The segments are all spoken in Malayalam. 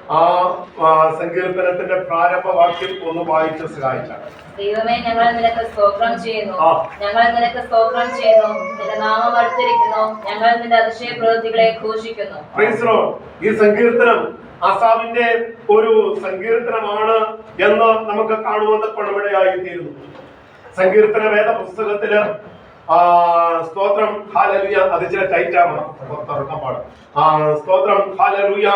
ആ സങ്കീർത്തനത്തിന്റെ പ്രാരംഭവാക്യം ഒന്ന് വായിച്ച് സഹായിച്ചാണ്. ദൈവമേ, ഞങ്ങൾ നിനക്ക് സ്തോത്രം ചെയ്യുന്നു, ഞങ്ങൾ നിനക്ക് സ്തോത്രം ചെയ്യുന്നു, നിന്റെ നാമം അടുത്തിരിക്കുന്നു, ഞങ്ങൾ നിന്റെ അതിശയ പ്രവൃത്തികളെ ഘോഷിക്കുന്നു. Praise Lord. ഈ സങ്കീർത്തനം ആസാഫിന്റെ ഒരു സങ്കീർത്തനമാണ് എന്ന് നമുക്ക് കാണുവാൻ പണമിടയായി തീരുന്നു. സങ്കീർത്തന വേദ പുസ്തകത്തില് സ്തോത്രം ഹല്ലേലൂയ, അത് ചില ടൈറ്റാണ് തുറക്കാൻ പാടും. സ്തോത്രം ഹല്ലേലൂയ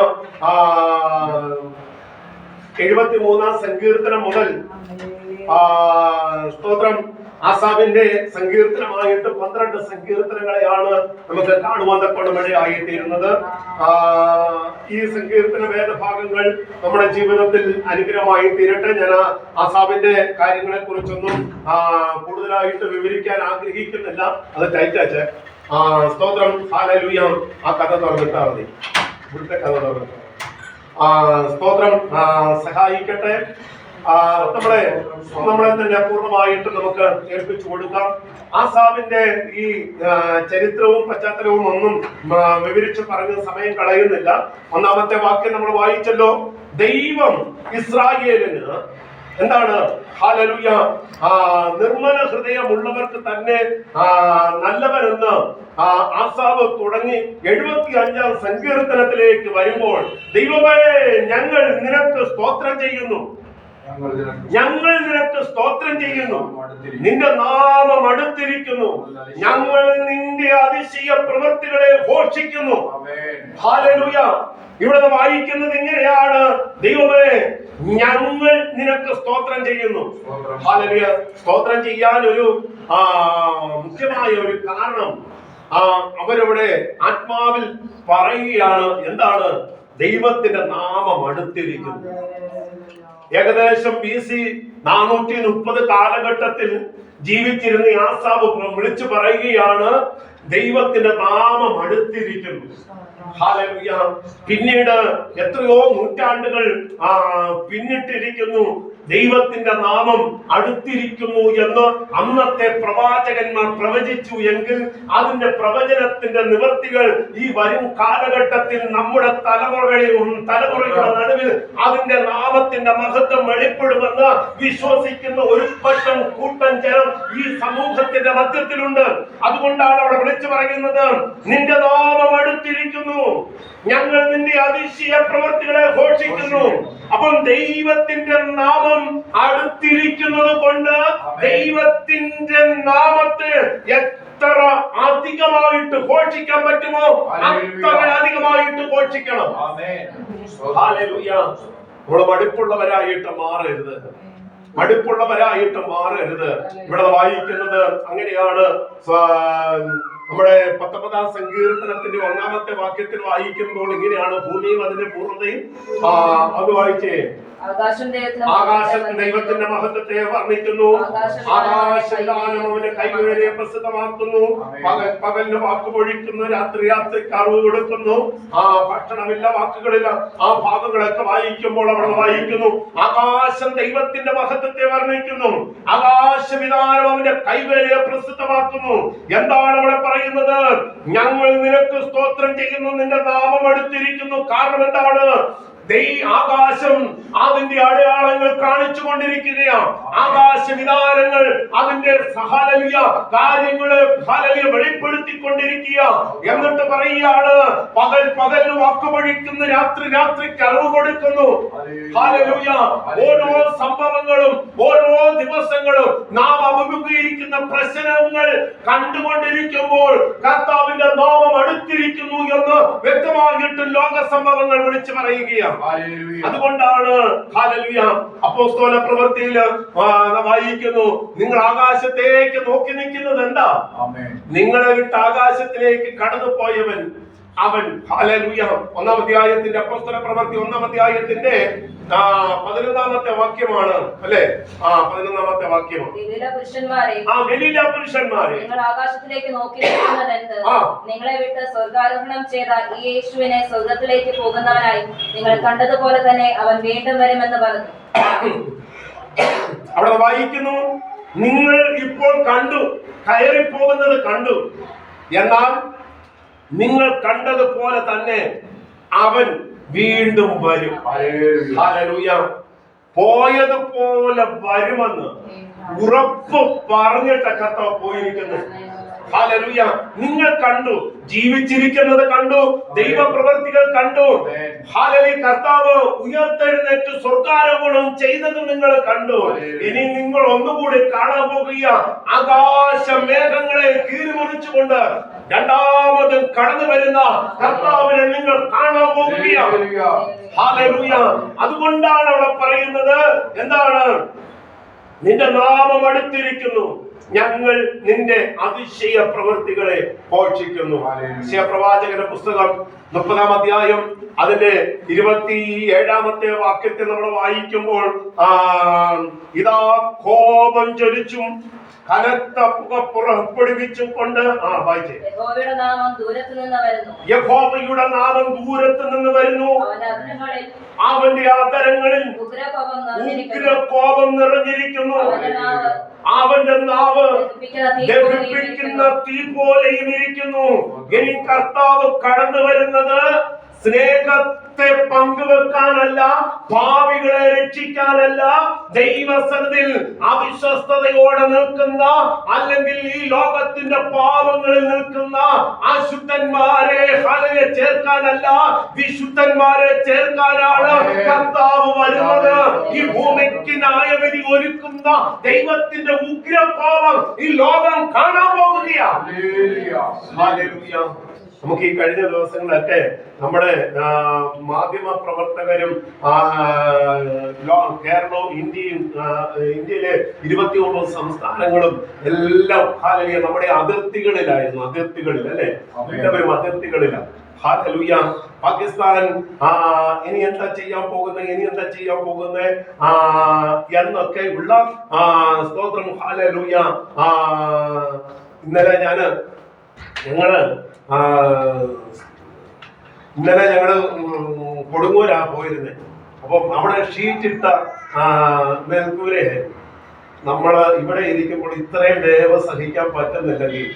73-ാം സങ്കീർത്തനം മുതൽ സ്തോത്രം ആസാഫിന്റെ സങ്കീർത്തനമായിട്ട് 12 സങ്കീർത്തനങ്ങളെയാണ് നമുക്ക് കാണുവാൻ തക്കവണ്ണമഴയായി തീരുന്നത്. ഈ സങ്കീർത്തന വേദഭാഗങ്ങൾ നമ്മുടെ ജീവിതത്തിൽ അനുഗ്രഹമായി തീരട്ടെ. ഞാൻ ആസാഫിന്റെ കാര്യങ്ങളെ കുറിച്ചൊന്നും കൂടുതലായിട്ട് വിവരിക്കാൻ ആഗ്രഹിക്കുന്നില്ല. അത് ടൈറ്റാച്ച് സ്തോത്രം ഹല്ലേലൂയ. ആ കഥ തുറന്നിട്ടാ മതി, ഇവിടുത്തെ കഥ തുറന്നിട്ട് സ്തോത്രം സഹായിക്കട്ടെ. നമ്മളെ തന്നെ പൂർണ്ണമായിട്ട് നമുക്ക് ഏൽപ്പിച്ചു കൊടുക്കാം. ആസാഫിന്റെ ഈ ചരിത്രവും പശ്ചാത്തലവും ഒന്നും വിവരിച്ച് പറഞ്ഞ സമയം കളയുന്നില്ല. ഒന്നാമത്തെ വാക്യം നമ്മൾ വായിച്ചല്ലോ. ദൈവം ഇസ്രായേലിന് എന്താണ്? ഹല്ലേലൂയ, നിർമ്മല ഹൃദയമുള്ളവർക്ക് തന്നെ നല്ലവനെന്ന് ആസാഫ് തുടങ്ങി 75-ാം സങ്കീർത്തനത്തിലേക്ക് വരുമ്പോൾ, ദൈവമേ, ഞങ്ങൾ നിനക്ക് സ്തോത്രം ചെയ്യുന്നു, ഞങ്ങൾ നിനക്ക് സ്തോത്രം ചെയ്യുന്നു, നിന്റെ നാമം അടുത്തിരിക്കുന്നു, ഞങ്ങൾ നിന്റെ അതിശയ പ്രവൃത്തികളെ ഘോഷിക്കുന്നു. ഹല്ലേലൂയ. ഇവിടെ വായിക്കുന്നത് ഇങ്ങനെയാണ്, ദൈവമേ, ഞങ്ങൾ നിനക്ക് സ്തോത്രം ചെയ്യുന്നു. ഹല്ലേലൂയ. സ്തോത്രം ചെയ്യാൻ ഒരു മുഖ്യമായ ഒരു കാരണം അവരവിടെ ആത്മാവിൽ പറയുകയാണ്. എന്താണ്? ദൈവത്തിന്റെ നാമം അടുത്തിരിക്കുന്നു. ഏകദേശം BC 430 കാലഘട്ടത്തിൽ ജീവിച്ചിരുന്ന ആസാഫ് വിളിച്ചു പറയുകയാണ്, ദൈവത്തിന്റെ നാമം അടുത്തിരിക്കുന്നു. ഹല്ലേലൂയ. പിന്നീട് എത്രയോ നൂറ്റാണ്ടുകൾ പിന്നിട്ടിരിക്കുന്നു, ദൈവത്തിന്റെ നാമം അടുത്തിരിക്കുന്നു എന്ന് അന്നത്തെ പ്രവാചകന്മാർ പ്രവചിച്ചു എങ്കിൽ അതിന്റെ പ്രവചനത്തിന്റെ നിവൃത്തികൾ ഈ വരും കാലഘട്ടത്തിൽ നമ്മുടെ തലമുറയുടെ നടുവിൽ അതിന്റെ നാമത്തിന്റെ മഹത്വം വെളിപ്പെടുമെന്ന് വിശ്വസിക്കുന്ന ഒരു കൂട്ടം ജനം ഈ സമൂഹത്തിന്റെ മധ്യത്തിലുണ്ട്. അതുകൊണ്ടാണ് അവിടെ വിളിച്ചു പറയുന്നത്, നിന്റെ നാമം അടുത്തിരിക്കുന്നു, ഞങ്ങൾ നിന്റെ അതിശയ പ്രവൃത്തികളെ ഘോഷിക്കുന്നു. അപ്പം ദൈവത്തിന്റെ നാമം അടുത്തിരിക്കുന്നത് കൊണ്ട് ദൈവത്തിന്റെ നാമത്തെ എത്ര അധികമായിട്ട് ഘോഷിക്കാൻ പറ്റുമോ അത്ര അധികമായിട്ട് ഘോഷിക്കണം. ഹല്ലേലൂയ. നമ്മൾ മടുപ്പുള്ളവരായിട്ട് മാറരുത്, മടുപ്പുള്ളവരായിട്ട് മാറരുത്. ഇവിടെ വായിക്കുന്നത് അങ്ങനെയാണ്. നമ്മുടെ 19-ാം സങ്കീർത്തനത്തിന്റെ 1-ാമത്തെ വാക്യത്തിൽ വായിക്കുമ്പോൾ ഇങ്ങനെയാണ്, ഭൂമിയും അതിന്റെ പൂർണ്ണതയും. അത് വായിച്ചേ. ആകാശം ദൈവത്തിന്റെ മഹത്വത്തെ വർണ്ണിക്കുന്നു, ആകാശദാനം അവന്റെ കൈകളെ പ്രസിദ്ധമാക്കുന്നു, പകലിന് വാക്കുപൊഴിക്കുന്നു, രാത്രിക്ക് അറിവ് കൊടുക്കുന്നു. ഭക്ഷണമില്ല, വാക്കുകളില്ല. ആ ഭാഗങ്ങളൊക്കെ വായിക്കുമ്പോൾ അവിടെ വായിക്കുന്നു, ആകാശം ദൈവത്തിന്റെ മഹത്വത്തെ വർണ്ണിക്കുന്നു, ആകാശവിധാനം അവന്റെ കൈവേലയെ പ്രസിദ്ധമാക്കുന്നു. എന്താണ് അവിടെ പറയുന്നത്? ഞങ്ങൾ നിനക്ക് സ്തോത്രം ചെയ്യുന്നു, നിന്റെ നാമം അടുത്തിരിക്കുന്നു. കാരണം എന്താണ്? ആകാശം അതിന്റെ അടയാളങ്ങൾ കാണിച്ചു കൊണ്ടിരിക്കുകയാണ്. ആകാശവിധാനങ്ങൾ അതിന്റെ കാര്യങ്ങളെ വെളിപ്പെടുത്തിക്കൊണ്ടിരിക്കുക. എന്നിട്ട് പറയുകയാണ്, പകലിന് വാക്കുപൊഴിക്കുന്നു, രാത്രിക്ക് അറിവ് കൊടുക്കുന്നു. ഹല്ലേലൂയ. ഓരോ സംഭവങ്ങളും ഓരോ ദിവസങ്ങളും നാം അഭിമുഖീകരിക്കുന്ന പ്രശ്നങ്ങൾ കണ്ടുകൊണ്ടിരിക്കുമ്പോൾ കർത്താവിന്റെ നാമം അടുത്തിരിക്കുന്നു എന്ന് വ്യക്തമായിട്ട് ലോക സംഭവങ്ങൾ വിളിച്ചു പറയുകയാണ്. അതുകൊണ്ടാണ് ഹല്ലേലൂയ അപ്പോസ്തല പ്രവൃത്തിയിൽ വായിക്കുന്നു, നിങ്ങൾ ആകാശത്തേക്ക് നോക്കി നിൽക്കുന്നത് എന്താ? നിങ്ങളെ വിട്ട് ആകാശത്തിലേക്ക് കടന്നു പോയവൻ അവൻ. ഹല്ലേലൂയ. 1-ാം അധ്യായത്തിന്റെ അപ്പോസ്തല പ്രവൃത്തി 1-ാം അധ്യായത്തിന്റെ 11-ാമത്തെ വാക്യമാണ് അല്ലെ? 11-ാമത്തെ വാക്യമാണ്. ഗലീല പുരുഷന്മാരെ, നിങ്ങൾ ആകാശത്തിലേക്ക് നോക്കി നിൽക്കുന്നതെന്ത്? നിങ്ങളെ വിട്ട് സ്വർഗ്ഗാരോഹണം ചെയ്ത ഈ യേശുവിനെ സ്വർഗ്ഗത്തിലേക്ക് പോകുന്നവനായി നിങ്ങൾ കണ്ടതുപോലെ തന്നെ അവൻ വീണ്ടും വരുമെന്ന് പറഞ്ഞു. അവിടെ വായിക്കുന്നു, നിങ്ങൾ ഇപ്പോൾ കണ്ടു, കയറിപ്പോകുന്നത് കണ്ടു, എന്നാൽ നിങ്ങൾ കണ്ടതുപോലെ തന്നെ അവൻ വീണ്ടും വരും. ഹല്ലേലൂയ. പോയതുപോലെ വരുമെന്ന് ഉറപ്പ് പറഞ്ഞിട്ട കർത്താവ് പോയിരിക്കുന്നു. ഹല്ലേലൂയ. നിങ്ങൾ കണ്ടു, ജീവിച്ചിരിക്കുന്നത് കണ്ടു, ദൈവപ്രവൃത്തികൾ കണ്ടു. ഹല്ലേലൂയ. കർത്താവ് ഉയർത്തെഴുന്നേറ്റ് സ്വർഗ്ഗാരോഹണം ചെയ്തത് നിങ്ങൾ കണ്ടു. ഇനി നിങ്ങൾ ഒന്നുകൂടി കാണാൻ പോകുക, ആകാശ മേഘങ്ങളെ കീറിമുറിച്ചുകൊണ്ട് രണ്ടാമത് കടന്നു വരുന്ന കർത്താവിനെ നിങ്ങൾ കാണാൻ പോകുകയാണ്. ഹല്ലേലൂയ. അതുകൊണ്ടാണ് അവിടെ പറയുന്നത്, എന്താണ്? നിന്റെ നാമം അടുത്തിരിക്കുന്നു, ഞങ്ങൾ നിന്റെ അതിശയ പ്രവൃത്തികളെ ഘോഷിക്കുന്നു. പ്രവാചകന്റെ പുസ്തകം 30-ാം അധ്യായം അതിന്റെ 27-ാമത്തെ വാക്യത്തിൽ നമ്മൾ വായിക്കുമ്പോൾ, ഇതാ കോപം ജ്വലിച്ചും കനത്ത പുക പുറപ്പെടുവിച്ചും കൊണ്ട് വായിച്ചേ. യഹോവയുടെ നാമം ദൂരത്ത് നിന്ന് വരുന്നു, യഹോവയുടെ നാമം ദൂരത്ത് നിന്ന് വരുന്നു, അവന്റെ ആദരങ്ങളിൽ ഉഗ്രകോപം നിറഞ്ഞിരിക്കുന്നു, അവന്റെ നാവ് ദഹിപ്പിക്കുന്ന തീ പോലെയും ഇരിക്കുന്നു. ഇനി കർത്താവ് കടന്നു വരുന്നത് സ്നേഹത്തെ പങ്കുവെക്കാനല്ല, ഭാവികളെ രക്ഷിക്കാനല്ല, ദൈവസന്നിധിയിൽ അവിശ്വസ്തയോടെ നിൽക്കുന്ന, അല്ലെങ്കിൽ ഈ ലോകത്തിന്റെ പാപങ്ങളിൽ നിൽക്കുന്ന അശുദ്ധന്മാരെ ചേർക്കാനല്ല, വിശുദ്ധന്മാരെ ചേർക്കാനാണ് കർത്താവ് വരുന്നത്. ഈ ഭൂമിക്ക് ന്യായവിധി ഒരുക്കുന്ന ദൈവത്തിന്റെ ഉഗ്രകോപം ഈ ലോകം കാണാൻ പോകുകയാണ്. നമുക്ക് ഈ കഴിഞ്ഞ ദിവസങ്ങളിലൊക്കെ നമ്മുടെ മാധ്യമ പ്രവർത്തകരും കേരളവും ഇന്ത്യയിലെ 29 സംസ്ഥാനങ്ങളും എല്ലാം നമ്മുടെ അതിർത്തികളിലായിരുന്നു. അതിർത്തികളിൽ അല്ലെ, എല്ലാവരും അതിർത്തികളിലാണ്. ഹല്ലേലൂയ. പാകിസ്ഥാൻ ഇനി എന്താ ചെയ്യാൻ പോകുന്നത് എന്നൊക്കെ ഉള്ള സ്തോത്രം. ഹല്ലേലൂയ. ഇന്നലെ ഞങ്ങള് കൊടുങ്ങൂരാ പോയിരുന്നേ. അപ്പം അവിടെ ഷീറ്റിട്ട മേൽക്കൂരെ ഇവിടെ ഇരിക്കുമ്പോൾ ഇത്രയും ദയവ് സഹിക്കാൻ പറ്റുന്നില്ലെങ്കിൽ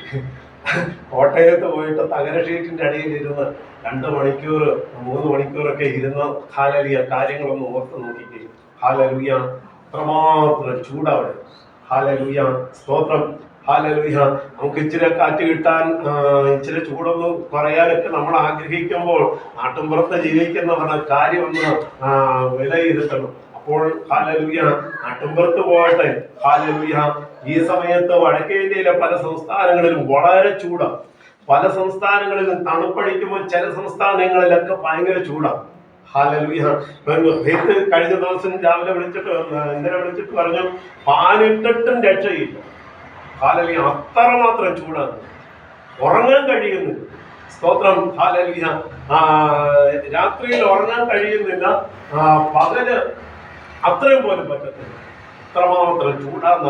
കോട്ടയത്ത് പോയിട്ട് തകര ഷീറ്റിന്റെ അടിയിൽ ഇരുന്ന് 2 മണിക്കൂർ 3 മണിക്കൂറൊക്കെ ഇരുന്ന് ഹല്ലേലൂയ കാര്യങ്ങളൊന്ന് ഓർത്ത് നോക്കിക്കേ. ഹല്ലേലൂയ. അത്രമാത്രം ചൂടവിടെ. ഹല്ലേലൂയ. സ്തോത്രം. ഹല്ലേലൂയ. നമുക്ക് ഇച്ചിരി കാറ്റ് കിട്ടാൻ, ഇച്ചിരി ചൂടൊന്ന് കുറയാനൊക്കെ നമ്മൾ ആഗ്രഹിക്കുമ്പോൾ നാട്ടിൻപുറത്ത് ജീവിക്കുന്നവരുടെ കാര്യം ഒന്ന് വിലയിരുത്തണം. അപ്പോൾ ഹല്ലേലൂയ നാട്ടിൻപുറത്ത് പോകട്ടെ. ഹല്ലേലൂയ. ഈ സമയത്ത് വടക്കേ ഇന്ത്യയിലെ പല സംസ്ഥാനങ്ങളിലും വളരെ ചൂടാണ്. പല സംസ്ഥാനങ്ങളിലും തണുപ്പടിക്കുമ്പോൾ ചില സംസ്ഥാനങ്ങളിലൊക്കെ ഭയങ്കര ചൂടാണ്. ഹല്ലേലൂയ. കഴിഞ്ഞ ദിവസം ഇന്നലെ വിളിച്ചിട്ട് പറഞ്ഞു, ഫാനിട്ടിട്ടും രക്ഷയില്ല. ഹല്ലേലൂയ. അത്രമാത്രം ചൂടാണ്, ഉറങ്ങാൻ കഴിയുന്നില്ല. സ്തോത്രം. ഹല്ലേലൂയ. രാത്രിയിൽ ഉറങ്ങാൻ കഴിയുന്നില്ല, പകല് അത്രയും പോലും പറ്റത്തില്ല. അത്രമാത്രം ചൂടാന്ന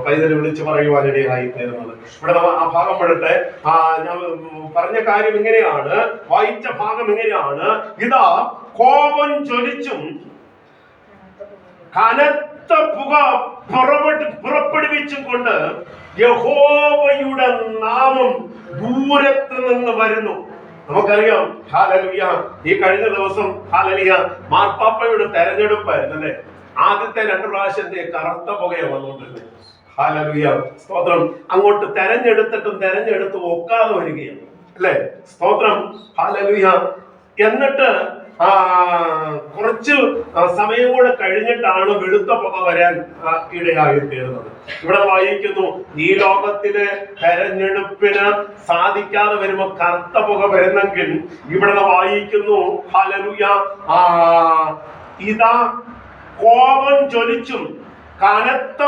പൈതൽ വിളിച്ച് പറയുവാനിടയായി തീരുന്നത്. ഇവിടെ ആ ഭാഗം പെടട്ടെ. ഞാൻ പറഞ്ഞ കാര്യം ഇങ്ങനെയാണ്, വായിച്ച ഭാഗം ഇങ്ങനെയാണ്. ഇതാ കോപം ജ്വലിച്ചും കനത്ത പുക പുറപ്പെടുവിച്ചും കൊണ്ട് യഹോവയുടെ നാമം ദൂരത്ത് നിന്ന് വരുന്നു. നമുക്കറിയാം. ഹല്ലേലൂയ. ഈ കഴിഞ്ഞ ദിവസം ഹല്ലേലൂയ മാർപ്പാപ്പയുടെ തെരഞ്ഞെടുപ്പായിരുന്നു അല്ലെ. ആദ്യത്തെ 2 പ്രാവശ്യത്തെ കറുത്ത പുകയെ വന്നുകൊണ്ടിരുന്നത്. ഹല്ലേലൂയ. സ്തോത്രം. അങ്ങോട്ട് തെരഞ്ഞെടുത്ത് ഒക്കാതെ വരികയാണ് അല്ലെ. സ്തോത്രം. ഹല്ലേലൂയ. എന്നിട്ട് കുറച്ച് സമയം കൂടെ കഴിഞ്ഞിട്ടാണ് വെളുത്ത പുക വരാൻ ഇടയായി തീർന്നത്. ഇവിടെ വായിക്കുന്നു, ഈ ലോകത്തിലെ തെരഞ്ഞെടുപ്പിന് സാധിക്കാതെ വരുമ്പോ കറുത്ത പുക വരുന്നെങ്കിൽ ഇവിടെ വായിക്കുന്നു, ഹല്ലേലൂയ, ഇതാ കോപം ജ്വലിച്ചും കനത്ത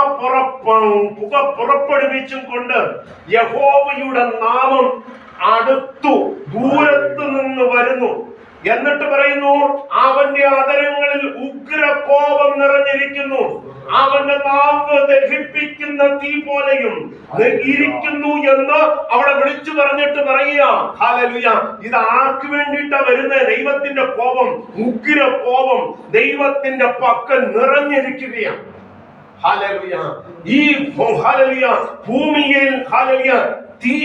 പുക പുറപ്പെടുവിച്ചും കൊണ്ട് യഹോവയുടെ നാമം ദൂരത്ത് നിന്ന് വരുന്നു. എന്നിട്ട് പറയുന്നു, അവന്റെ അതരങ്ങളിൽ ഉഗ്രകോപം നിറഞ്ഞിരിക്കുന്നു, അവന്റെ നാവ് ദഹിപ്പിക്കുന്ന തീ പോലെയും ഇരിക്കുന്നു എന്ന് അവിടെ വിളിച്ചു പറഞ്ഞിട്ട് പറയുക. ഹല്ലേലൂയ. ഇത് ആർക്ക് വേണ്ടിയിട്ടാ വരുന്നത്? ദൈവത്തിന്റെ കോപം, ഉഗ്രകോപം ദൈവത്തിന്റെ പക്കൽ നിറഞ്ഞിരിക്കുകയാണ്. ഹല്ലേലൂയ. ഈ ഹല്ലേലൂയ ഭൂമിയിൽ ഹല്ലേലൂയ തീ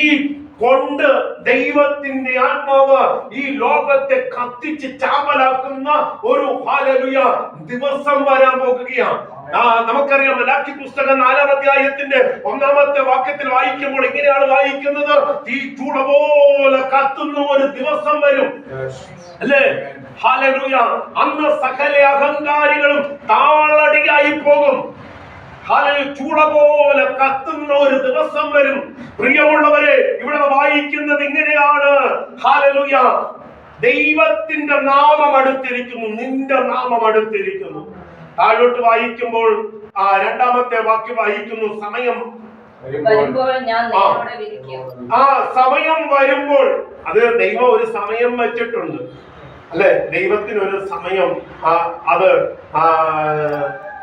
കൊണ്ട് ദൈവത്തിന്റെ ആത്മാവ് ഈ ലോകത്തെ കത്തിച്ച് ചാമ്പലാക്കുന്ന ഒരു ഹല്ലേലൂയ ദിവസം വരാൻ പോകുകയാണ്. നമുക്കറിയാം, മലാക്കി പുസ്തകം 4-ാം അധ്യായത്തിന്റെ 1-ാമത്തെ വാക്യത്തിൽ വായിക്കുമ്പോൾ ഇങ്ങനെയാണ് വായിക്കുന്നത്: ഈ ചൂട പോലെ കത്തുന്ന ഒരു ദിവസം വരും, അല്ലേ? ഹല്ലേലൂയ. അന്ന് സകല അഹങ്കാരികളും താളടിയായി പോകും. ചൂട പോലെ കത്തുന്ന ഒരു ദിവസം വരും. പ്രിയമുള്ളവരെ, ഇവിടെ വായിക്കുന്നത് ഇങ്ങനെയാണ്: ഹല്ലേലൂയ, ദൈവത്തിന്റെ നാമം അടുത്തിരിക്കുന്നു, നിന്റെ നാമം അടുത്തിരിക്കുന്നു. താഴോട്ട് വായിക്കുമ്പോൾ 2-ാമത്തെ വാക്യം വായിക്കുന്നു: സമയം വരുമ്പോൾ ഞാൻ നിങ്ങളോട് വിധിക്കും. സമയം വരുമ്പോൾ, അത് ദൈവം ഒരു സമയം വെച്ചിട്ടുണ്ട്, അല്ലെ? ദൈവത്തിനൊരു സമയം. അത്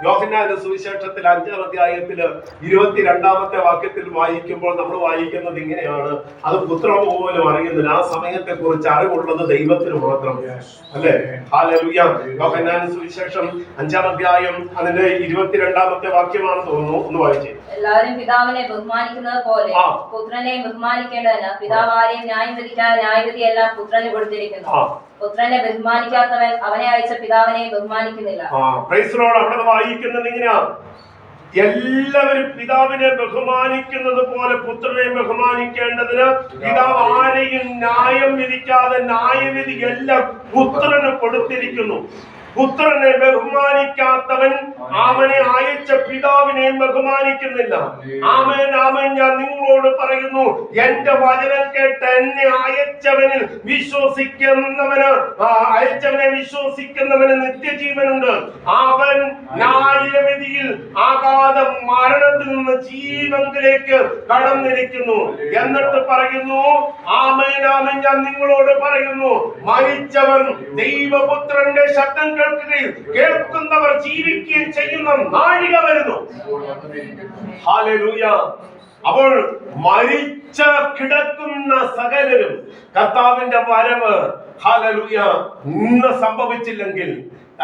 യോഹന്നാന്റെ സുവിശേഷത്തിൽ 5-ാം അധ്യായത്തില് 22-ാമത്തെ വാക്യത്തിൽ വായിക്കുമ്പോൾ നമ്മൾ വായിക്കുന്നത് ഇങ്ങനെയാണ്: അത് പുത്രൻ പോലും അറിയുന്നില്ല, ആ സമയത്തെ കുറിച്ച് അറിവുള്ളത് ദൈവത്തിന് മാത്രം, അല്ലെ? ഹല്ലേലൂയ. യോഹന്നാന്റെ സുവിശേഷം 5-ാം അധ്യായം അതിന്റെ 22-ാമത്തെ വാക്യമാണ് തോന്നുന്നു, ഒന്ന് വായിച്ചേ. എല്ലാവരും പിതാവിനെ ബഹുമാനിക്കുന്നത് പോലെ പുത്രനെ ബഹുമാനിക്കേണ്ടതിന് പിതാവ് ആരെയും ന്യായം വിധിക്കാൻ ന്യായവിധി എല്ലാം പുത്രന് കൊടുത്തിരിക്കുന്നു. പുത്രനെ ബഹുമാനിക്കാത്തവൻ അവനെ അയച്ച പിതാവിനെ ബഹുമാനിക്കുന്നില്ല. അവിടെ വായിക്കുന്നത് ഇങ്ങനെയാ: എല്ലാവരും പിതാവിനെ ബഹുമാനിക്കുന്നത് പോലെ പുത്രനെ ബഹുമാനിക്കേണ്ടതിന് പിതാവ് ആരെയും ന്യായം വിധിക്കാതെ ന്യായവിധി എല്ലാം പുത്രന് കൊടുത്തിരിക്കുന്നു. പുത്രനെ ബഹുമാനിക്കാത്തവൻ അവനെ അയച്ച പിതാവിനെയും ബഹുമാനിക്കുന്നില്ല. ആമേൻ, ആമേൻ, ഞാൻ നിങ്ങളോട് പറയുന്നു, എന്റെ വചനം കേട്ട് എന്നെ അയച്ചവനെ വിശ്വസിക്കുന്നവന് നിത്യജീവനുണ്ട്. അവൻ ന്യായവിധിയിൽ ആകാതെ മരണത്തിൽ നിന്ന് ജീവനിലേക്ക് കടന്നിരിക്കുന്നു. എന്നിട്ട് പറയുന്നു, ആമേൻ, ആമേൻ, ഞാൻ നിങ്ങളോട് പറയുന്നു, മരിച്ചവൻ ദൈവപുത്രന്റെ ശബ്ദം കേൾക്കുന്നവർ ജീവിക്കുകയും ചെയ്യുന്ന നാഴിക വരുന്നു. ഹല്ലേലൂയ. അപ്പോൾ മരിച്ച കിടക്കുന്ന സകലരും കർത്താവിന്റെ വരവ്, ഹല്ലേലൂയ, ഇന്ന് സംഭവിച്ചില്ലെങ്കിൽ,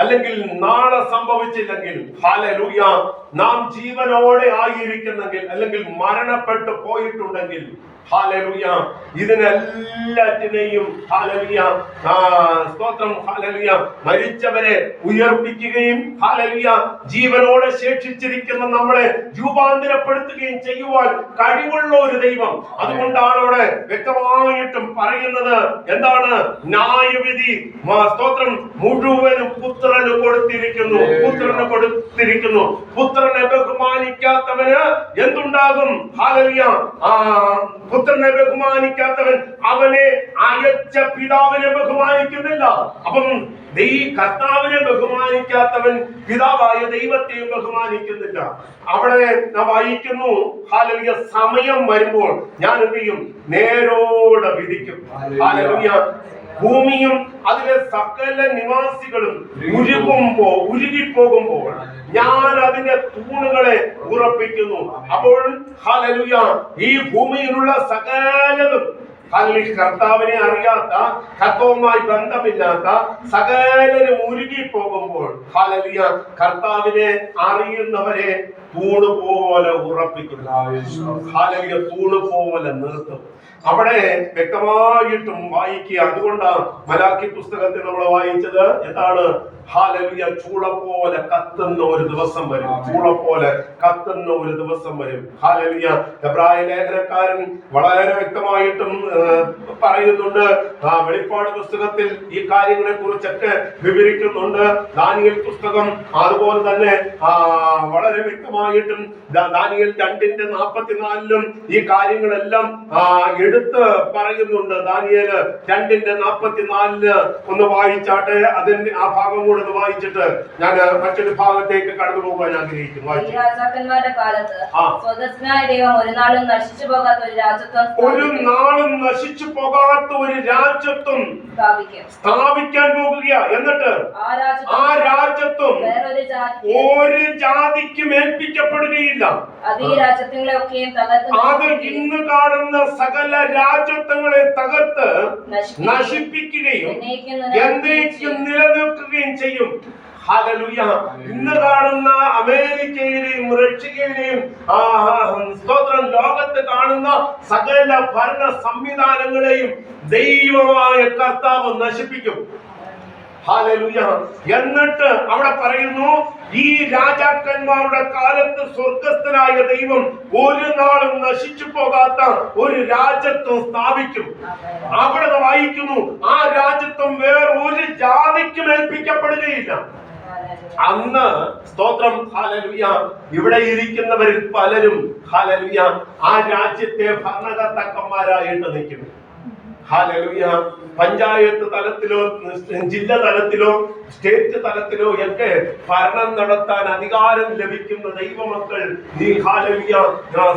അല്ലെങ്കിൽ നാളെ സംഭവിച്ചില്ലെങ്കിൽ, ഹല്ലേലൂയ, നാം ജീവനോടെ ആയിരിക്കുന്നെങ്കിൽ, അല്ലെങ്കിൽ മരണപ്പെട്ടു പോയിട്ടുണ്ടെങ്കിൽ, ഹല്ലേലൂയ, ഇതിനെല്ലാറ്റിനെയും ഹല്ലേലൂയ, സ്തോത്രം, ഹല്ലേലൂയ, മരിച്ചവരെ ഉയർപ്പിക്കുകയും ഹല്ലേലൂയ, ജീവനോടെ ശേഷിച്ചിരിക്കുന്ന നമ്മളെ രൂപാന്തരപ്പെടുത്തുകയും ചെയ്യുവാൻ കഴിവുള്ള ഒരു ദൈവം. അതുകൊണ്ടാണ് അവിടെ വ്യക്തമായിട്ടും പറയുന്നത് എന്താണ്? ന്യായവിധി, സ്തോത്രം, മുഴുവനും പുത്രന് കൊടുത്തിരിക്കുന്നു, പുത്രന് കൊടുത്തിരിക്കുന്നു. പുത്രനെ ബഹുമാനിക്കാത്തവന് എന്തുണ്ടാകും? ഹല്ലേലൂയ, പുത്രനെ ബഹുമാനിക്കാത്തവൻ അവനെ അയച്ച പിതാവിനെ ബഹുമാനിക്കുന്നില്ല. അപ്പം ഈ കർത്താവിനെ ബഹുമാനിക്കാത്തവൻ പിതാവായ ദൈവത്തെയും ബഹുമാനിക്കുന്നില്ല. അവിടെ നാം വായിക്കുന്നു, ഹല്ലേലൂയ, സമയം വരുമ്പോൾ ഞാൻ എന്ത് ചെയ്യും? നേരോടെ വിധിക്കും. ഹല്ലേലൂയ. ഭൂമിയും അതിലെ സകല നിവാസികളും ഉരുകിപ്പോകുമ്പോൾ ഞാൻ അതിന്റെ തൂണുകളെ ഉറപ്പിക്കുന്നു. അപ്പോൾ ഹല്ലേലൂയ, ഈ ഭൂമിയിലുള്ള സകലതും, കർത്താവിനെ അറിയാത്ത, കർത്താവുമായി ബന്ധമില്ലാത്ത സകലരും ഉരുകിപ്പോകുമ്പോൾ ഹല്ലേലൂയ, കർത്താവിനെ അറിയുന്നവരെ തൂണുപോലെ ഉറപ്പിക്കുന്നു. ഹല്ലേലൂയ, തൂണുപോലെ നിർത്തും. അവിടെ വ്യക്തമായിട്ടും വായിക്കുക. അതുകൊണ്ടാണ് മലാക്കി പുസ്തകത്തിൽ നമ്മൾ വായിച്ചത് എന്താണ്? ഹല്ലേലൂയ, ചൂള പോലെ കത്തുന്ന ഒരു ദിവസം വരും, ചൂള പോലെ കത്തുന്ന ഒരു ദിവസം വരും. ഹല്ലേലൂയ. എബ്രായ ലേഖനക്കാരൻ വളരെ വ്യക്തമായിട്ടും പറയുന്നുണ്ട്. വെളിപ്പാട് പുസ്തകത്തിൽ ഈ കാര്യങ്ങളെ കുറിച്ചൊക്കെ വിവരിക്കുന്നുണ്ട്. ദാനിയേൽ പുസ്തകം അതുപോലെ തന്നെ വളരെ വ്യക്തമായിട്ടും ദാനിയേൽ 2:44 ഈ കാര്യങ്ങളെല്ലാം എടുത്ത് പറയുന്നുണ്ട്. ദാനിയേൽ 2:44 ഒന്ന് വായിച്ചാട്ടെ. അതിന്റെ ആ ഭാഗം കൂടെ ഒന്ന് വായിച്ചിട്ട് ഞാൻ മറ്റൊരു ഭാഗത്തേക്ക് കടന്നു പോകാൻ ആഗ്രഹിക്കുന്നു. രാജാക്കന്മാരുടെ കാലത്ത് സ്വതന്ത്രനായ ദൈവം ഒരു നാളും നശിച്ചു പോകാത്ത ഒരു രാജ്യത്വം സ്ഥാപിക്കാൻ പോകുക. എന്നിട്ട് ആ രാജ്യത്വം ഒരു ജാതിക്കും ഏൽപ്പിക്കപ്പെടുകയില്ല. അത് ഇന്ന് കാണുന്ന സകല രാജ്യത്വങ്ങളെ തകർത്ത് നശിപ്പിക്കുകയും എന്നേക്കും നിലനിൽക്കുകയും ചെയ്യും. ഹല്ലേലൂയ. ഇന്ന് കാണുന്ന അമേരിക്കയിലെയും റഷ്യയിലെയും സ്തോത്രം ലോകത്ത് കാണുന്ന സകല ഭരണ സംവിധാനങ്ങളെയും ദൈവമായ കർത്താവ് നശിപ്പിക്കും. ഹല്ലേലൂയ. എന്നിട്ട് അവിടെ പറയുന്നു, ഈ രാജാക്കന്മാരുടെ കാലത്ത് സ്വർഗസ്ഥനായ ദൈവം ഒരു നാളും നശിച്ചു പോകാത്ത ഒരു രാജ്യത്വം സ്ഥാപിക്കും. അവിടെ വായിക്കുന്നു, ആ രാജ്യത്വം വേറെ ഒരു ജാതിക്കും ഏൽപ്പിക്കപ്പെടുകയില്ല. അന്ന് സ്തോത്രം ഹല്ലേലൂയ, ഇവിടെ ഇരിക്കുന്നവരിൽ പലരും ഹല്ലേലൂയ ആ രാജ്യത്തെ ഭരണകർത്താക്കന്മാരായിട്ട് നിൽക്കും. ഹല്ലേലൂയ. പഞ്ചായത്ത് തലത്തിലോ ജില്ലാ തലത്തിലോ സ്റ്റേറ്റ് തലത്തിലോ ഒക്കെ ഭരണം നടത്താൻ അധികാരം ലഭിക്കുന്ന ദൈവമക്കൾ നീ ഹല്ലേലൂയ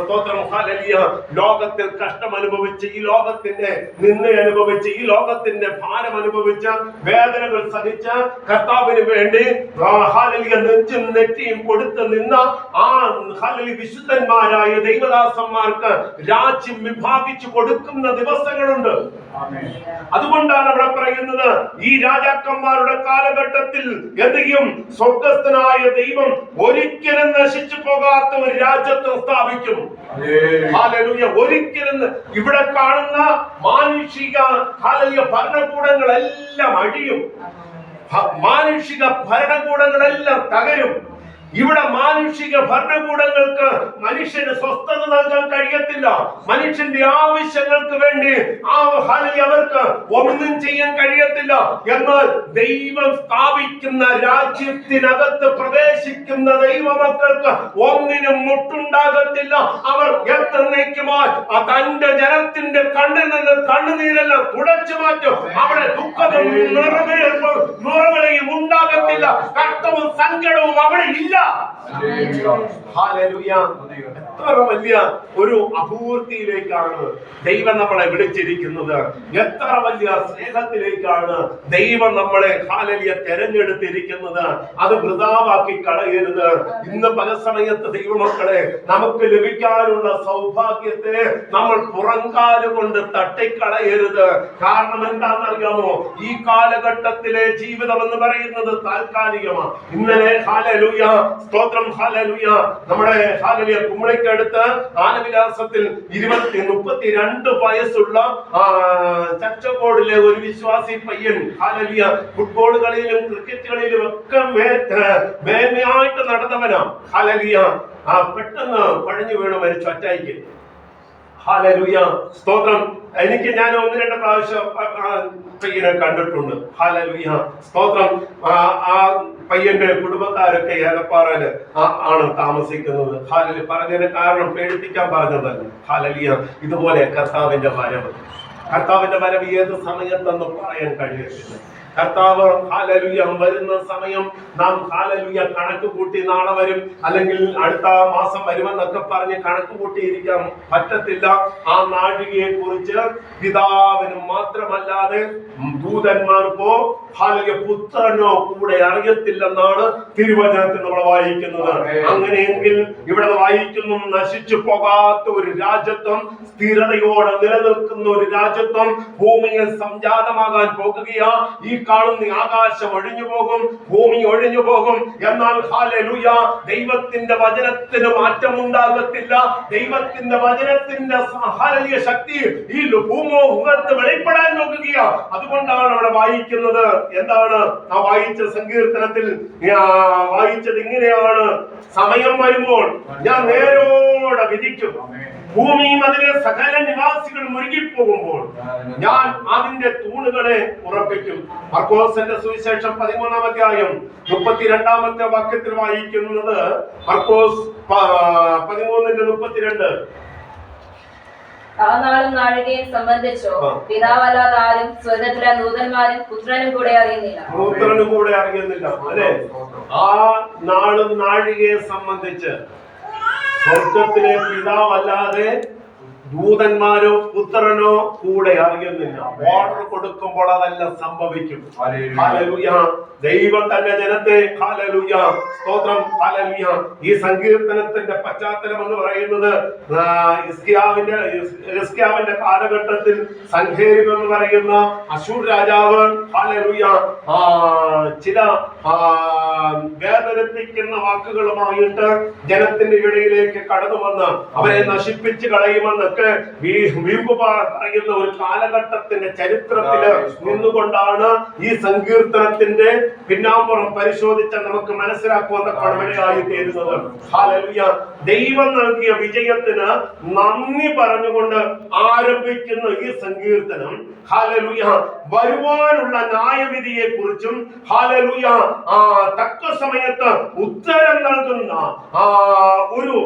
സ്തോത്രം ഹല്ലേലൂയ ലോകത്തിൽ കഷ്ടം അനുഭവിച്ച്, ഈ ലോകത്തിന്റെ നിന്ന അനുഭവിച്ച്, ഈ ലോകത്തിന്റെ ഭാരം അനുഭവിച്ച, വേദനകൾ സഹിച്ച കർത്താവിന് വേണ്ടി ഹല്ലേലൂയ നെഞ്ചും നെറ്റിയും കൊടുത്ത് നിന്ന ആ ഹല്ലേലൂയ വിശുദ്ധന്മാരായ ദൈവദാസന്മാർക്ക് രാജ്യം വിഭാഗിച്ചു കൊടുക്കുന്ന ദിവസങ്ങളുണ്ട്. അതുകൊണ്ടാണ് അവിടെ പറയുന്നത്, ഈ രാജാക്കന്മാരുടെ കാലഘട്ടത്തിൽ എന്തെങ്കിലും സ്വർഗസ്ഥനായ ദൈവം ഒരിക്കലും നശിച്ചു പോകാത്ത ഒരു രാജ്യത്വം സ്ഥാപിക്കും. ഹല്ലേലൂയ. ഒരിക്കലും ഇവിടെ കാണുന്ന മാനുഷിക ഹല്ലേലൂയ ഭരണകൂടങ്ങളെല്ലാം അഴിയും. മാനുഷിക ഭരണകൂടങ്ങളെല്ലാം തകരും. ഇവിടെ മാനുഷിക ഭരണകൂടങ്ങൾക്ക് മനുഷ്യന് സ്വസ്ഥത നൽകാൻ കഴിയത്തില്ല. മനുഷ്യന്റെ ആവശ്യങ്ങൾക്ക് വേണ്ടി അവർക്ക് ഒന്നും ചെയ്യാൻ കഴിയത്തില്ല. എന്നാൽ ദൈവം സ്ഥാപിക്കുന്ന രാജ്യത്തിനകത്ത് പ്രവേശിക്കുന്ന ദൈവമക്കൾക്ക് ഒന്നിനും മുട്ടുണ്ടാകത്തില്ല. അവർ എന്നേക്കുമായി തന്റെ ജനത്തിന്റെ കണ്ണിൽ നിന്ന് കണ്ണുനീരെല്ലാം തുടച്ചു മാറ്റും. അവിടെ ദുഃഖവും നിറകളെയും ഉണ്ടാകത്തില്ല. കഷ്ടവും സങ്കടവും അവിടെ ഇല്ല. ഹല്ലേലൂയ. എത്ര വലിയ ഒരു അപൂർത്തിയിലേക്കാണ് ദൈവം നമ്മളെ വിളിച്ചിരിക്കുന്നത്. എത്ര വലിയ സ്നേഹത്തിലേക്കാണ് ദൈവം നമ്മളെ ഹല്ലേലൂയ തെരഞ്ഞെടുത്തിരിക്കുന്നത്. അത് വൃഥാവാക്കി കളയരുത്. ഇന്ന് പല സമയത്ത് ദൈവമക്കളെ നമുക്ക് ലഭിക്കാനുള്ള സൗഭാഗ്യത്തെ നമ്മൾ പുറംകാലുകൊണ്ട് തട്ടിക്കളയരുത്. കാരണം എന്താണെന്നറിയാമോ? ഈ കാലഘട്ടത്തിലെ ജീവിതം എന്ന് പറയുന്നത് താൽക്കാലികമാണ്. ഇന്നലെ ഹല്ലേലൂയ സ്തോത്രം ഹല്ലേലൂയ നമ്മുടെ ഹല്ലേലൂയ കുമ്പളയ്ക്കടുത്ത് ആനവിലാസത്തിൽ 32 വയസ്സുള്ള ചർച്ചക്കോടിലെ ഒരു വിശ്വാസി പയ്യൻ ഹല്ലേലൂയ ഫുട്ബോൾ കളിയിലും ക്രിക്കറ്റ് കളിയിലും ഒക്കെ മേന്മയായിട്ട് നടന്നവനാ. ഹല്ലേലൂയ പെട്ടെന്ന് പഴഞ്ഞു വീണ് മരിച്ചു ഒറ്റയ്ക്ക്. ഹല്ലേലൂയ സ്തോത്രം. ഞാൻ 1-2 പ്രാവശ്യം പയ്യനെ കണ്ടിട്ടുണ്ട്. ഹല്ലേലൂയ സ്തോത്രം. ആ പയ്യന്റെ കുടുംബക്കാരൊക്കെ ഏലപ്പാറയില് ആണ് താമസിക്കുന്നത്. ഹല്ലേലൂയ പറഞ്ഞതിന് കാരണം പേടിപ്പിക്കാൻ പറഞ്ഞതല്ല. ഹല്ലേലൂയ ഇതുപോലെ കർത്താവിന്റെ വരവ് ഏത് സമയത്തെന്ന് പറയാൻ കഴിയത്തില്ല. കർത്താവ് ഹല്ലേലൂയ വരുന്ന സമയം നാം ഹല്ലേലൂയ കണക്ക് കൂട്ടി നാളെ വരും അല്ലെങ്കിൽ അടുത്ത മാസം വരുമെന്നൊക്കെ പറഞ്ഞ് കണക്ക് കൂട്ടിയിരിക്കാൻ പറ്റത്തില്ല. ആ നാഴികയെ കുറിച്ച് പിതാവിന് മാത്രമല്ലാതെ ദൂതന്മാർക്കോ ഹല്ലേലൂയ പുത്രനോ കൂടെ അറിയത്തില്ലെന്നാണ് തിരുവചനത്തിൽ നമ്മൾ വായിക്കുന്നത്. അങ്ങനെയെങ്കിൽ ഇവിടെ വായിക്കുന്നു, നശിച്ചു പോകാത്ത ഒരു രാജ്യത്വം, സ്ഥിരതയോടെ നിലനിൽക്കുന്ന ഒരു രാജ്യത്വം ഭൂമിയിൽ സംജാതമാകാൻ പോകുകയാ. ഈ കാണുന്ന ആകാശം ഒഴിഞ്ഞു പോകും, ഭൂമി ഒഴിഞ്ഞു പോകും. എന്നാൽ ഹല്ലേലൂയ ദൈവത്തിന്റെ വചനത്തിന് മാറ്റമുണ്ടാകത്തില്ല. ദൈവത്തിന്റെ വചനത്തിന്റെ ഹല്ലേലൂയ ശക്തി ഈ ഭൂമുഖത്ത് വെളിപ്പെടാൻ നോക്കുകയാ. അതുകൊണ്ടാണ് അവിടെ വായിക്കുന്നത്. എന്താണ് ആ വായിച്ച സങ്കീർത്തനത്തിൽ വായിച്ചത്? ഇങ്ങനെയാണ്, സമയം വരുമ്പോൾ ഞാൻ നേരോടെ വിധിക്കും, ഭൂമിയും അതിലെ സകല നിവാസികൾ മുഴുകിപ്പോകുമ്പോൾ ഞാൻ അതിന്റെ തൂണുകളെ ഉറപ്പിക്കും. മർക്കോസിന്റെ സുവിശേഷം 13-ാം അധ്യായം 32-ാമത്തെ വാക്യത്തിൽ വായിക്കുന്നത്, മർക്കോസ് 13:32. ആ നാളും നാഴികയും സംബന്ധിച്ചോ പിതാവല്ലാതെ ആരും സ്വർഗ്ഗത്തിലെ ദൂതന്മാരും പുത്രനും കൂടെ അറിയുന്നില്ല. അല്ലെ? ആ നാളും നാഴികയെ സംബന്ധിച്ച് സ്വർഗത്തിലെ പിതാവല്ലാതെ ദൂതന്മാരോ പുത്രനോ കൂടെ അറിയുന്നില്ല. ഓർഡർ കൊടുക്കുമ്പോൾ അതെല്ലാം സംഭവിക്കും. ഹല്ലേലൂയ. ദൈവം തന്റെ ജനത്തെ, ഹല്ലേലൂയ, സ്തോത്രം, ഹല്ലേലൂയ. ഈ സങ്കീർത്തനത്തിന്റെ പശ്ചാത്തലം എന്ന് പറയുന്നത് ഹിസ്കിയാവിന്റെ കാലഘട്ടത്തിൽ സൻഹേരീബ് എന്ന് പറയുന്ന അശൂർ രാജാവ്, ഹല്ലേലൂയ, ചില വേദനിപ്പിക്കുന്ന വാക്കുകളുമായിട്ട് ജനത്തിന്റെ ഇടയിലേക്ക് കടന്നു വന്ന് അവരെ നശിപ്പിച്ച് കളയുമെന്നൊക്കെ വീമ്പ് പറയുന്ന ഒരു കാലഘട്ടത്തിന്റെ ചരിത്രത്തില് നിന്നുകൊണ്ടാണ് ഈ സങ്കീർത്തനത്തിന്റെ പിന്നാമ്പുറം പരിശോധിച്ചാൽ നമുക്ക് മനസ്സിലാക്കുവാൻ ഇടയായി തീരുന്നത്. ഹല്ലേലൂയ. ദൈവം നൽകിയ വിജയത്തിന് നന്ദി പറഞ്ഞുകൊണ്ട് ആരംഭിക്കുന്ന ഈ സങ്കീർത്തനം, ഹല്ലേലൂയ, വരുവാനുള്ള ന്യായവിധിയെ കുറിച്ചും, ഹല്ലേലൂയ, തക്ക സമയത്ത് ഉത്തരം നൽകുന്ന ഒരു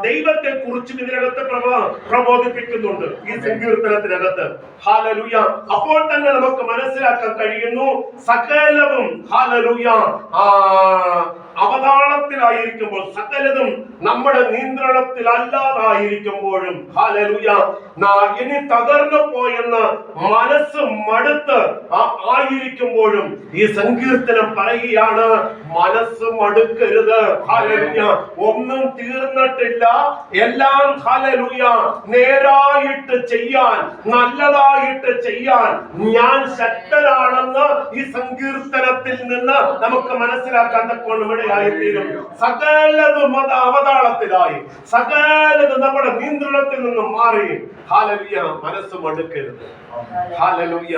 ദൈവത്തെ കുറിച്ചും ഇതിനകത്ത് പ്രബോധിപ്പിക്കുന്നുണ്ട് ഈ സങ്കീർത്തനത്തിനകത്ത്. ഹല്ലേലൂയ. അപ്പോൾ തന്നെ നമുക്ക് മനസ്സിലാക്കാൻ കഴിയുന്നു, സകലവും, ഹല്ലേലൂയ, അവതാളത്തിലായിരിക്കുമ്പോൾ, സകലതും നമ്മുടെ നിയന്ത്രണത്തിലല്ലാതായിരിക്കുമ്പോഴും, ഹല്ലേലൂയ, ഇനി തകർന്നു പോയെന്ന് മനസ്സ് മടുത്ത് ആയിരിക്കുമ്പോഴും ഈ സങ്കീർത്തനം പറയുകയാണ്, മനസ്സ് മടുക്കരുത്. ഹല്ലേലൂയ. ഒന്നും തീർന്നിട്ടില്ല, എല്ലാം, ഹല്ലേലൂയ, നേരായിട്ട് ചെയ്യാൻ, നല്ലതായിട്ട് ചെയ്യാൻ ഞാൻ ശക്തനാണെന്ന് ഈ സങ്കീർത്തനത്തിൽ നിന്ന് നമുക്ക് മനസ്സിലാക്കാൻ തക്കവണ്ണം ഇടയായിത്തീരും. സകലതും അവതാളത്തിലായി, സകലതും നമ്മുടെ നിയന്ത്രണത്തിൽ നിന്നും മാറി, ഹല്ലേലൂയ, മനസ്സ് മടുക്കരുത്. ഹല്ലേലൂയ.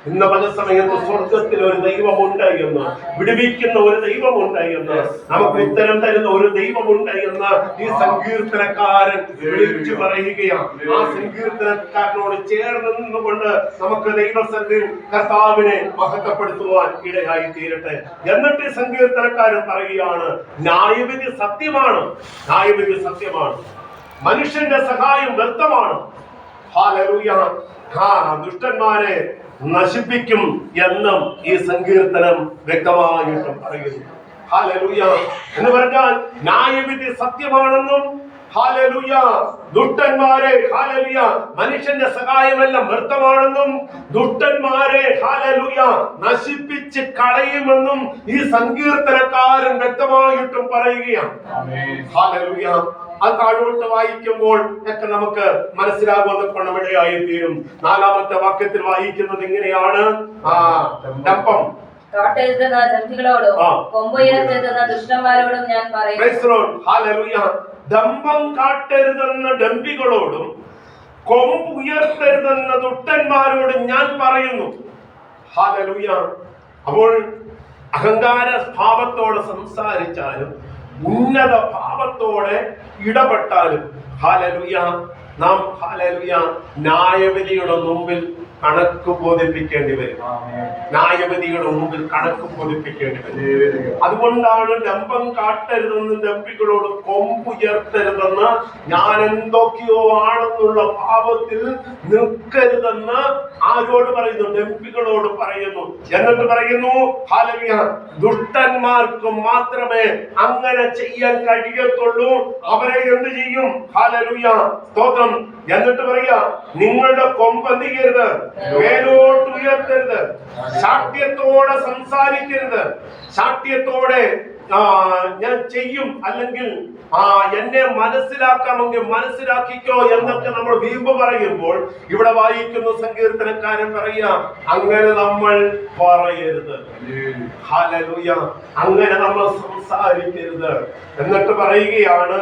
ഇന്ന് പല സമയത്ത് സ്വർഗത്തിൽ ഒരു ദൈവമുണ്ട് എന്ന്, വിടുവിക്കുന്ന ഒരു ദൈവമുണ്ട് എന്ന്, നമുക്ക് ഉത്തരം തരുന്ന ഒരു ദൈവമുണ്ട് എന്ന് ഈ സങ്കീർത്തനക്കാരൻ വിളിച്ചു പറയുകയാണ്. ആ സങ്കീർത്തനക്കാരനോട് ചേർന്ന് നിന്നുകൊണ്ട് നമുക്ക് ദൈവസന്നിധിയിൽ കർത്താവിനെ മഹത്വപ്പെടുത്തുവാൻ ഇടയായി തീരട്ടെ. എന്നിട്ട് ഈ സങ്കീർത്തനക്കാരൻ പറയുകയാണ്, ന്യായവിധി സത്യമാണ്, ന്യായവിധി സത്യമാണ്, മനുഷ്യന്റെ സഹായം വ്യക്തമാണ്. ഹല്ലേലൂയ. ദുഷ്ടന്മാരെ നശിപ്പിക്കും എന്നും ഈ സങ്കീർത്തനം വ്യക്തമായിട്ടും പറയുന്നു. ഹല്ലേലൂയ. എന്ന് പറഞ്ഞാൽ ന്യായവിധി സത്യമാണെന്നും, ഹല്ലേലൂയ, ദുഷ്ടന്മാരെ, ഹല്ലേലൂയ, മനുഷ്യന്റെ സഹായമെല്ലാം വ്യർത്ഥമാണെന്നും, ദുഷ്ടന്മാരെ, ഹല്ലേലൂയ, നശിപ്പിച്ച് കളയുമെന്നും ഈ സങ്കീർത്തനക്കാരൻ വ്യക്തമായിട്ടും പറയുകയാണ്. ഹല്ലേലൂയ. അത് താഴോട്ട് വായിക്കുമ്പോൾ ഒക്കെ നമുക്ക് മനസ്സിലാകുന്ന പണമിടയായി തീരും. 4-ാമത്തെ വാക്യത്തിൽ വായിക്കുന്നത് ഇങ്ങനെയാണ്, ഡംഭം കാട്ടെഴുതുന്ന ജന്തുക്കളോടും കൊമ്പുയർത്തെഴുതുന്ന ദുഷ്ടന്മാരോടും ഞാൻ പറയും. ദമ്പം കാട്ടരുതെന്ന ഡംബികളോടും കൊമ്പ് ഉയർത്തരുതെന്ന ദുഷ്ടന്മാരോടും ഞാൻ പറയുന്നു. ഹല്ലേലൂയ. അപ്പോൾ അഹങ്കാര ഭാവത്തോടെ സംസാരിച്ചാലും ഉന്നത ഭാവത്തോടെ ഇടപെട്ടാലും, ഹല്ലേലൂയ, നാം, ഹല്ലേലൂയ, ന്യായവിധിയുടെ മുമ്പിൽ കണക്ക് ബോധിപ്പിക്കേണ്ടി വരും. ന്യായവിധിയുടെ മുമ്പിൽ കണക്ക് ബോധിപ്പിക്കേണ്ടി വരും. അതുകൊണ്ടാണ് ഡംഭം കാട്ടരുതെന്ന് ഡംബികളോട് കൊമ്പുയർത്തരുതെന്ന്, ഞാൻ എന്തൊക്കെയോ ആണെന്നുള്ള ഭാവത്തിൽ നിൽക്കരുതെന്ന് ആരോട് പറയുന്നു? ഡംബികളോട് പറയുന്നു. എന്നിട്ട് പറയുന്നു, ഹല്ലേലൂയ, ദുഷ്ടന്മാർക്ക് മാത്രമേ അങ്ങനെ ചെയ്യാൻ കഴിയത്തുള്ളൂ. അവരെ എന്ത് ചെയ്യും? ഹല്ലേലൂയ, സ്തോത്രം. എന്നിട്ട് പറയാ, നിങ്ങളുടെ കൊമ്പ് എന്ത് ചെയ്യരുത്? മേലോട്ട് ഉയർത്തരുത്. ശാഠ്യത്തോടെ സംസാരിക്കരുത്. ശാഠ്യത്തോടെ ഞാൻ ചെയ്യും, അല്ലെങ്കിൽ എന്നെ മനസ്സിലാക്കാമെങ്കിൽ മനസ്സിലാക്കിക്കോ എന്നൊക്കെ നമ്മൾ വീമ്പ് പറയുമ്പോൾ ഇവിടെ വായിക്കുന്ന സങ്കീർത്തനക്കാരൻ പറയാ, അങ്ങനെ നമ്മൾ പറയരുത്. ഹല്ലേലൂയ. അങ്ങനെ നമ്മൾ സംസാരിക്കരുത്. എന്നിട്ട് പറയുകയാണ്,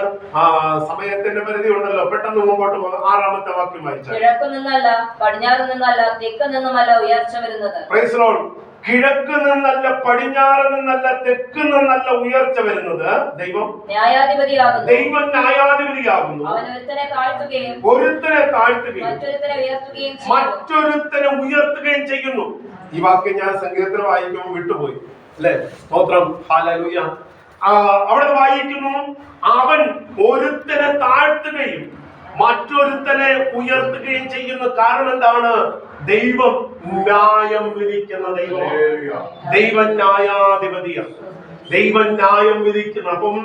സമയത്തിന്റെ പരിധി ഉണ്ടല്ലോ, പെട്ടെന്ന് മുമ്പോട്ട് പോകും. 6-ാമത്തെ വാക്യം വായിച്ചാൽ, കിഴക്ക് നിന്നല്ല, പടിഞ്ഞാറ് നിന്നല്ല, തെക്ക് നിന്നുമല്ല ഉയർച്ച വരുന്നത്. Praise Lord. കിഴക്ക് നിന്നല്ല, പടിഞ്ഞാറ് നിന്നല്ല, തെക്ക് നിന്നല്ല ഉയർച്ച വരുന്നത്. ദൈവം ന്യായാധിപതിയാകുന്നു. ദൈവം ന്യായാധിപതിയാകുന്നു. അവൻ ഒരുത്തനെ താഴ്ത്തുകയും മറ്റൊരുത്തനെ ഉയർത്തുകയും ചെയ്യുന്നു. ഈ വാക്യം ഞാൻ സങ്കീർത്തനം വായിക്കുമ്പോൾ വിട്ടുപോയി, അല്ലെ? സ്തോത്രം. ഹല്ലേലൂയ. അവിടെ വായിക്കുന്നു, അവൻ ഒരുത്തനെ താഴ്ത്തുകയും മറ്റൊരുത്തനെ ഉയർത്തുകയും ചെയ്യുന്നു. കാരണം എന്താണ്? ദൈവം ന്യായം വിധിക്കുന്ന ദൈവം. ദൈവം ന്യായാധിപതിയാണ്. ദൈവം ന്യായം വിധിക്കുന്നു. അപ്പം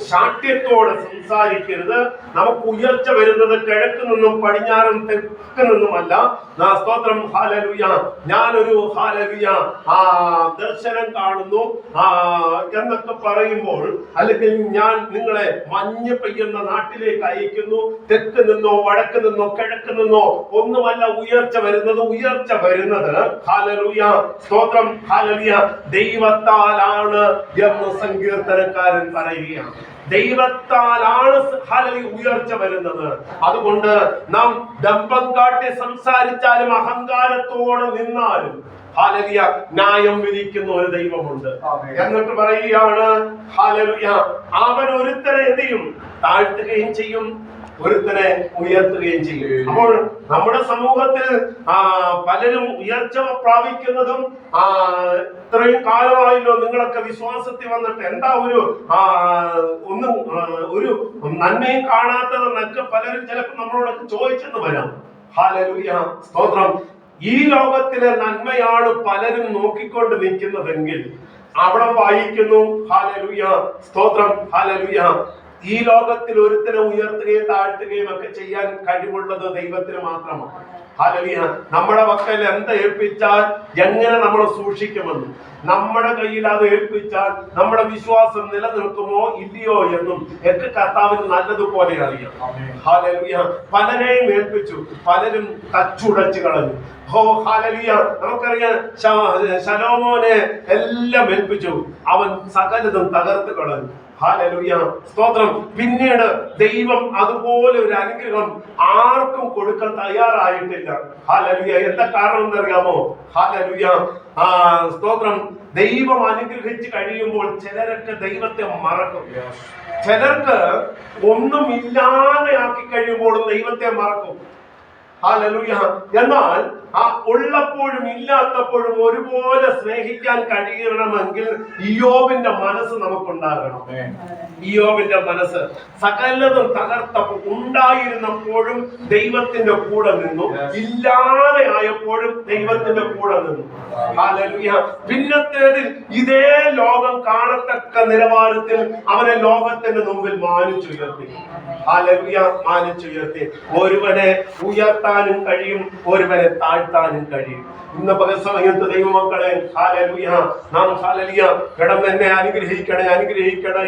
ശാഠ്യത്തോടെ സംസാരിക്കരുത്. നമുക്ക് ഉയർച്ച വരുന്നത് കിഴക്ക് നിന്നും പടിഞ്ഞാറും തെക്ക് നിന്നുമല്ല. സ്തോത്രം, ഹല്ലേലൂയ. ഞാനൊരു ഹല്ലേലൂയ ദർശനം കാണുന്നു എന്നൊക്കെ പറയുമ്പോൾ, അല്ലെങ്കിൽ ഞാൻ നിങ്ങളെ മഞ്ഞ് പെയ്യുന്ന നാട്ടിലേക്ക് അയക്കുന്നു, തെക്ക് നിന്നോ വടക്ക് നിന്നോ കിഴക്ക് നിന്നോ ഒന്നുമല്ല ഉയർച്ച വരുന്നത് ഹല്ലേലൂയ, സ്തോത്രം, ഹല്ലേലൂയ, ദൈവത്താലാണ് എന്ന് സങ്കീർത്തനക്കാരൻ പറയുകയാണ്. ദൈവത്താലാണ് ഹല്ലേലൂയ ഉയർച്ച വരുന്നത്. അതുകൊണ്ട് നാം ദമ്പം കാട്ടി സംസാരിച്ചാലും അഹങ്കാരത്തോടെ നിന്നാലും ഹല്ലേലൂയ ന്യായം വിധിക്കുന്ന ഒരു ദൈവമുണ്ട്. എന്നിട്ട് പറയുകയാണ് ഹല്ലേലൂയ, അവൻ ഒരുത്തനെ എന്ത് ചെയ്യും? താഴ്ത്തുകയും ചെയ്യും, ഒരുത്തനെ ഉയർത്തുകയും ചെയ്യും. അപ്പോൾ നമ്മുടെ സമൂഹത്തിൽ പലരും ഉയർച്ച പ്രാപിക്കുന്നതും ഇത്രയും കാലമായല്ലോ നിങ്ങളൊക്കെ വിശ്വാസത്തിൽ വന്നിട്ട് എന്താ ഒരു നന്മയും കാണാത്തതെന്നൊക്കെ പലരും ചിലപ്പോൾ നമ്മളോടൊക്കെ ചോദിച്ചെന്ന് വരാം. ഹല്ലേലൂയ, സ്തോത്രം. ഈ ലോകത്തിലെ നന്മയാണ് പലരും നോക്കിക്കൊണ്ട് നിൽക്കുന്നതെങ്കിൽ അവിടെ വായിക്കുന്നു ഹല്ലേലൂയ, സ്തോത്രം, ഹല്ലേലൂയ, ഈ ലോകത്തിൽ ഒരുത്തനെ ഉയർത്തുകയും താഴ്ത്തുകയും ഒക്കെ ചെയ്യാൻ കഴിവുള്ളത് ദൈവത്തിന് മാത്രമാണ്. ഹല്ലേലൂയ. നമ്മുടെ മക്കൾ എന്ത് ഏൽപ്പിച്ചാൽ എങ്ങനെ നമ്മൾ സൂക്ഷിക്കുമെന്നും, നമ്മുടെ കയ്യിൽ അത് ഏൽപ്പിച്ചാൽ നമ്മുടെ വിശ്വാസം നിലനിൽക്കുമോ ഇല്ലയോ എന്നും ഒക്കെ കർത്താവിന് നല്ലതുപോലെ അറിയാം. ഹല്ലേലൂയ. പലരെയും ഏൽപ്പിച്ചു, പലരും തച്ചുടച്ചു കളഞ്ഞു. ഹല്ലേലൂയ. നമുക്കറിയാം, ശലോമോനെ എല്ലാം ഏൽപ്പിച്ചു, അവൻ സകലതും തകർത്ത് കളഞ്ഞു. ഹല്ലേലൂയ, സ്തോത്രം. പിന്നീട് ദൈവം അതുപോലെ ഒരു അനുഗ്രഹം ആർക്കും കൊടുക്കാൻ തയ്യാറായിട്ടില്ല. ഹല്ലേലൂയ. എന്താ കാരണം എന്നറിയാമോ? ഹല്ലേലൂയ, സ്തോത്രം. ദൈവം അനുഗ്രഹിച്ച് കഴിയുമ്പോൾ ചിലരൊക്കെ ദൈവത്തെ മറക്കും. ചിലർക്ക് ഒന്നും ഇല്ലാതെ ആക്കി കഴിയുമ്പോഴും ദൈവത്തെ മറക്കും. ഹല്ലേലൂയ. എന്നാൽ ഉള്ളപ്പോഴും ഇല്ലാത്തപ്പോഴും ഒരുപോലെ സ്നേഹിക്കാൻ കഴിയണമെങ്കിൽ ഇയ്യോബിന്റെ മനസ്സ് നമുക്കുണ്ടാകണം. ഇയ്യോബിന്റെ മനസ്സ് സകലതും തകർത്തപ്പോൾ ഉണ്ടായിരുന്നപ്പോഴും ദൈവത്തിന്റെ കൂടെ നിന്നു, ഇല്ലാതെ ആയപ്പോഴും ദൈവത്തിന്റെ കൂടെ നിന്നു. ഹല്ലേലൂയ. പിന്നത്തേതിൽ ഇതേ ലോകം കാണത്തക്ക നിലവാരത്തിൽ അവനെ ലോകത്തിന്റെ മുമ്പിൽ മാനിച്ചുയർത്തി. ഹല്ലേലൂയ, മാനിച്ചുയർത്തി. ഒരുവനെ ഉയർത്താനും കഴിയും, ഒരുവനെ താഴ്ത്താനും കഴിയും. ഇന്ന് പകൽ സമയത്ത് ദൈവമക്കളെ ഹല്ലേലൂയ, നാം ഹല്ലേലൂയ കിടന്ന് എന്നെ അനുഗ്രഹിക്കണേ,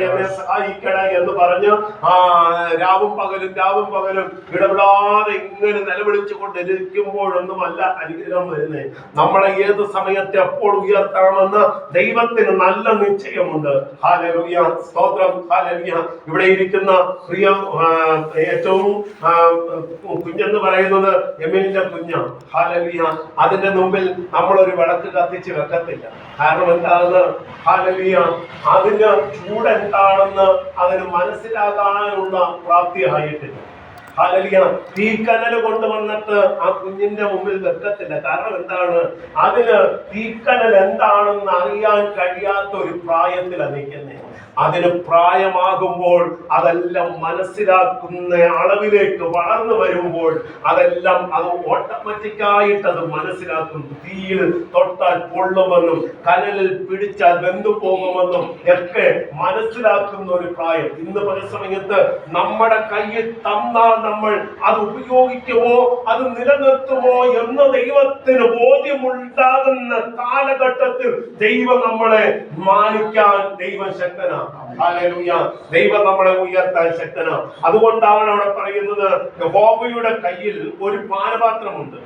എന്നെ സഹായിക്കണേ എന്ന് പറഞ്ഞ് രാവും പകലും ഇടപെടാതെ ഇങ്ങനെ നിലവിളിച്ചു കൊണ്ടിരിക്കുമ്പോഴൊന്നുമല്ല അനുഗ്രഹം വരുന്നേ. നമ്മളെ ഏത് സമയത്ത് എപ്പോൾ ഉയർത്താമെന്ന് ദൈവത്തിന് നല്ല നിശ്ചയമുണ്ട്. ഹല്ലേലൂയ, സ്തോത്രം, ഹല്ലേലൂയ. ഇവിടെ ഇരിക്കുന്ന പ്രിയ ഏറ്റവും കുഞ്ഞെന്ന് പറയുന്നത് എമിലിന്റെ കുഞ്ഞാണ്. ഹല്ലേലൂയ. അതിന്റെ മുമ്പിൽ നമ്മളൊരു വിളക്ക് കത്തിച്ച് വെക്കത്തില്ല. കാരണം എന്താണെന്ന്? ഹല്ലേലൂയ, അതിന്റെ ചൂട് എന്താണെന്ന് അതിന് മനസ്സിലാകാനുള്ള പ്രാപ്തി ആയിട്ടില്ല. ഹല്ലേലൂയ. തീക്കനല് കൊണ്ടുവന്നിട്ട് ആ കുഞ്ഞിന്റെ മുമ്പിൽ വെക്കത്തില്ല. കാരണം എന്താണ്? അതിന് തീക്കനൽ എന്താണെന്ന് അറിയാൻ കഴിയാത്ത ഒരു പ്രായത്തിലാണ് നിൽക്കുന്നത്. അതിന് പ്രായമാകുമ്പോൾ അതെല്ലാം മനസ്സിലാക്കുന്ന അളവിലേക്ക് വളർന്നു വരുമ്പോൾ അതെല്ലാം അത് ഓട്ടോമാറ്റിക്കായിട്ട് അത് മനസ്സിലാക്കും. തീയിൽ തൊട്ടാൽ പൊള്ളുമെന്നും കനലിൽ പിടിച്ചാൽ വെന്തു പോകുമെന്നും ഒക്കെ മനസ്സിലാക്കുന്ന ഒരു പ്രായം. ഇന്ന് പല സമയത്ത് നമ്മുടെ കയ്യിൽ തന്നാൽ നമ്മൾ അത് ഉപയോഗിക്കുമോ, അത് നിലനിർത്തുമോ എന്ന് ദൈവത്തിന് ബോധ്യമുണ്ടാകുന്ന കാലഘട്ടത്തിൽ ദൈവം നമ്മളെ മാനിക്കാൻ ദൈവം ശക്തനാണ്. ഹല്ലേലൂയ. ദൈവം നമ്മളെ ഉയർത്താൻ ശക്തനാണ്. അതുകൊണ്ടാണ് അവിടെ പറയുന്നത്, യഹോവയുടെ കയ്യിൽ ഒരു പാനപാത്രമുണ്ട്,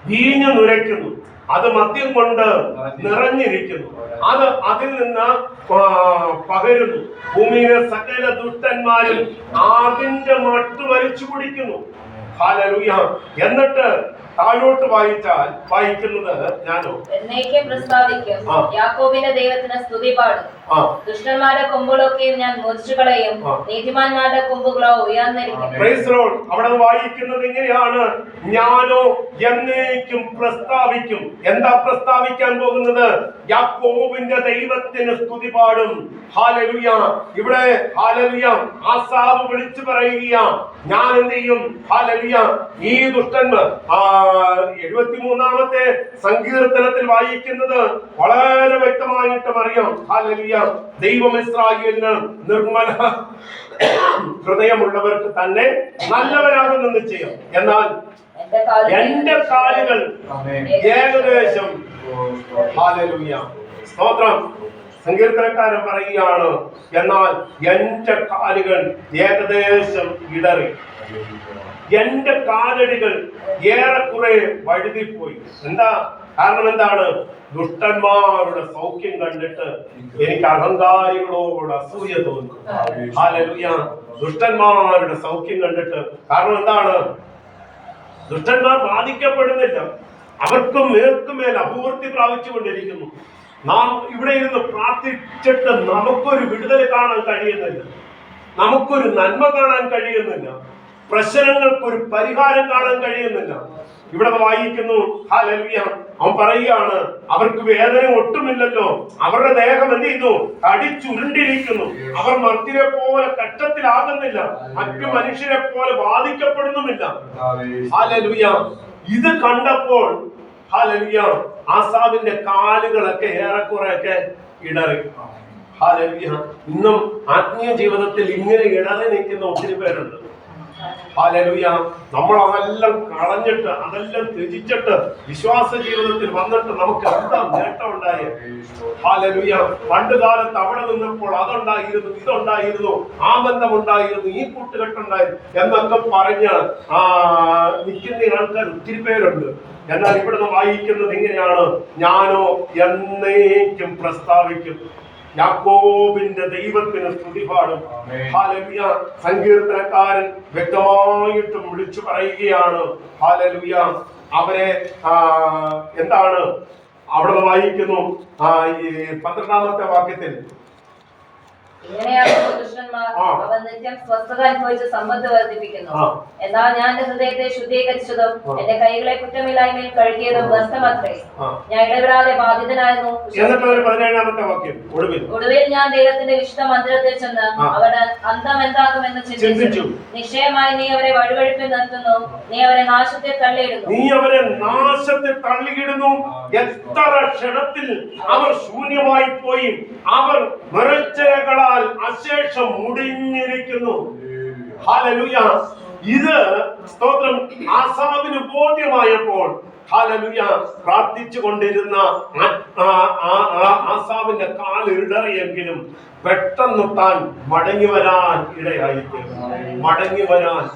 വീഞ്ഞു നുരയ്ക്കുന്നു, അത് മദ്യം കൊണ്ട് നിറഞ്ഞിരിക്കുന്നു, അത് അതിൽ നിന്ന് പകരുന്നു. ഭൂമിയിലെ സകല ദുഷ്ടന്മാരും അതിന്റെ മട്ട് വലിച്ചു കുടിക്കുന്നു. ഹല്ലേലൂയ. എന്നിട്ട് താഴോട്ട് വായിക്കുന്നത് ഞാനോ എന്നേക്കും പ്രസ്താവിക്കും, യാക്കോബിന്റെ ദൈവത്തിന് സ്തുതി പാടും. ദുഷ്ടന്മാരുടെ കൊമ്പുകളൊക്കെയും ഞാൻ മുറിച്ചു കളയും, നീതിമാന്മാരുടെ കൊമ്പുകളോ ഉയർന്നിരിക്കും. Praise Lord. അവിടെ വായിക്കുന്നത് ഇങ്ങനെയാണ്, ഞാനോ എന്നേക്കും പ്രസ്താവിക്കും. എന്താ പ്രസ്താവിക്കാൻ പോകുന്നത്? യാക്കോബിന്റെ ദൈവത്തിന് സ്തുതി പാടും. ഹല്ലേലൂയ. ഇവിടെ ഹല്ലേലൂയ ആസാവ് വിളിച്ചു പറയുക, ഞാൻ എന്ത് ചെയ്യും? ഹല്ലേലൂയ. ഈ ദുഷ്ടന്മാർ 73-ാമത്തെ സങ്കീർത്തനത്തിൽ വായിക്കുന്നത് വളരെ വ്യക്തമായിട്ട് നമുക്കറിയാം, ഹല്ലേലൂയ, ദൈവം ഇസ്രായേലിന് നിർമ്മല ഹൃദയമുള്ളവർക്ക് തന്നെ നല്ലവനാകുന്ന നിശ്ചയം. എന്നാൽ എന്റെ കാലുകൾ ഏകദേശം, ഹല്ലേലൂയ, സ്തോത്രം, സങ്കീർത്തനക്കാരൻ പറയുകയാണ്, എന്നാൽ എന്റെ കാലുകൾ ഏകദേശം ഇടറി, എന്റെ കാലടികൾ ഏറെക്കുറെ വഴുതിപ്പോയി. എന്താ കാരണം? എന്താണ്? ദുഷ്ടന്മാരുടെ സൗഖ്യം കണ്ടിട്ട് എനിക്ക് അഹങ്കാരികളോട് അസൂയ തോന്നും. ഹല്ലേലൂയ, ദുഷ്ടന്മാരുടെ സൗഖ്യം കണ്ടിട്ട്. കാരണം എന്താണ്? ദുഷ്ടന്മാർ ബാധിക്കപ്പെടുന്നില്ല, അവർക്ക് മേൽക്കുമേൽ അഭിവൃദ്ധി പ്രാപിച്ചുകൊണ്ടിരിക്കുന്നു. നാം ഇവിടെ ഇരുന്ന് പ്രാർത്ഥിച്ചിട്ട് നമുക്കൊരു വിടുതൽ കാണാൻ കഴിയുന്നില്ല, നമുക്കൊരു നന്മ കാണാൻ കഴിയുന്നില്ല, പ്രശ്നങ്ങൾക്കൊരു പരിഹാരം കാണാൻ കഴിയുന്നില്ല. ഇവിടെ വായിക്കുന്നു, ഹല്ലേലൂയ, അവൻ പറയുകയാണ്, അവർക്ക് വേദന ഒട്ടുമില്ലല്ലോ, അവരുടെ ദേഹം എന്ത് ചെയ്യുന്നു? തടിച്ചുരുണ്ടിരിക്കുന്നു, അവർ മർത്യരെ പോലെ കഷ്ടത്തിലാകുന്നില്ല, മറ്റു മനുഷ്യരെ പോലെ ബാധിക്കപ്പെടുന്നുമില്ല. ഹല്ലേലൂയ, ഇത് കണ്ടപ്പോൾ ഹല്ലേലൂയ, ആസാവിന്റെ കാലുകളൊക്കെ ഏറെക്കുറെയൊക്കെ ഇടറി. ഹല്ലേലൂയ, ഇന്നും ആത്മീയ ജീവിതത്തിൽ ഇങ്ങനെ ഇടറി നിൽക്കുന്ന ഒത്തിരി പേരുണ്ട്. ഹല്ലേലൂയ, നമ്മൾ അതെല്ലാം കളഞ്ഞിട്ട്, അതെല്ലാം ത്യജിച്ചിട്ട് വിശ്വാസ ജീവിതത്തിൽ വന്നിട്ട് നമുക്ക് എന്താ നേട്ടം ഉണ്ടായത്? ഹല്ലേലൂയ, പണ്ട് കാലത്ത് അവിടെ നിന്നപ്പോൾ അതുണ്ടായിരുന്നു, ഇതുണ്ടായിരുന്നു, ആ ബന്ധമുണ്ടായിരുന്നു, ഈ കൂട്ടുകെട്ടുണ്ടായിരുന്നു എന്നൊക്കെ പറഞ്ഞ് നിൽക്കുന്ന ആൾക്കാർ ഒത്തിരി പേരുണ്ട്. എന്നാൽ ഇവിടുന്ന് വായിക്കുന്നത് ഇങ്ങനെയാണ്, ഞാനോ എന്നേക്കും പ്രസ്താവിക്കും, യാക്കോബിന്റെ ദൈവത്തിന് സ്തുതി പാടും. ഹല്ലേലൂയ, സങ്കീർത്തനക്കാരൻ വ്യക്തമായിട്ടും വിളിച്ചു പറയുകയാണ്. ഹല്ലേലൂയ, അവരെ എന്താണ് അവിടെ വായിക്കുന്നു, 12ാമത്തെ വാക്യത്തിൽ, ഇങ്ങനെയാകുന്നു ദുഷ്ടന്മാർ, അവൻ നിത്യം സ്വസ്ഥത അനുഭവിച്ച് സമ്പത്ത് വർദ്ധിപ്പിക്കുന്നു. എന്നാൽ ഞാൻ എന്റെ ഹൃദയത്തെ ശുദ്ധീകരിച്ചതും എന്റെ കൈകളെ കുറ്റമില്ലായ്മയിൽ കഴുകിയതും വ്യർത്ഥമത്രേ. ഞാൻ ഇടപെടാതെ ബാധിതനായിരുന്നു. ഒടുവിൽ ഞാൻ ദൈവത്തിന്റെ വിശുദ്ധ മന്ദിരത്തിൽ ചെന്ന് അവരുടെ അന്തം എന്താകുമെന്ന് ചിന്തിച്ചു. നിശ്ചയമായി നീ അവരെ വഴുവഴുപ്പിൽ നിർത്തുന്നു, നീ അവരെ നാശത്തെ തള്ളിയിടുന്നു. എത്ര ക്ഷണത്തിൽ അവർ ശൂന്യമായി പോയി, അവർ മരച്ചരകളാൽ അശേഷം മുടിഞ്ഞിരിക്കുന്നു. ഹല്ലേലൂയ, ഇത് സ്തോത്രം ആസാവിന് ബോധ്യമായപ്പോൾ ഹല്ലേലൂയ, പ്രാർത്ഥിച്ചു കൊണ്ടിരുന്ന ആസാവിന്റെ കാല് ഇടറിയെങ്കിലും പെട്ടെന്ന് താൻ മടങ്ങി വരാൻ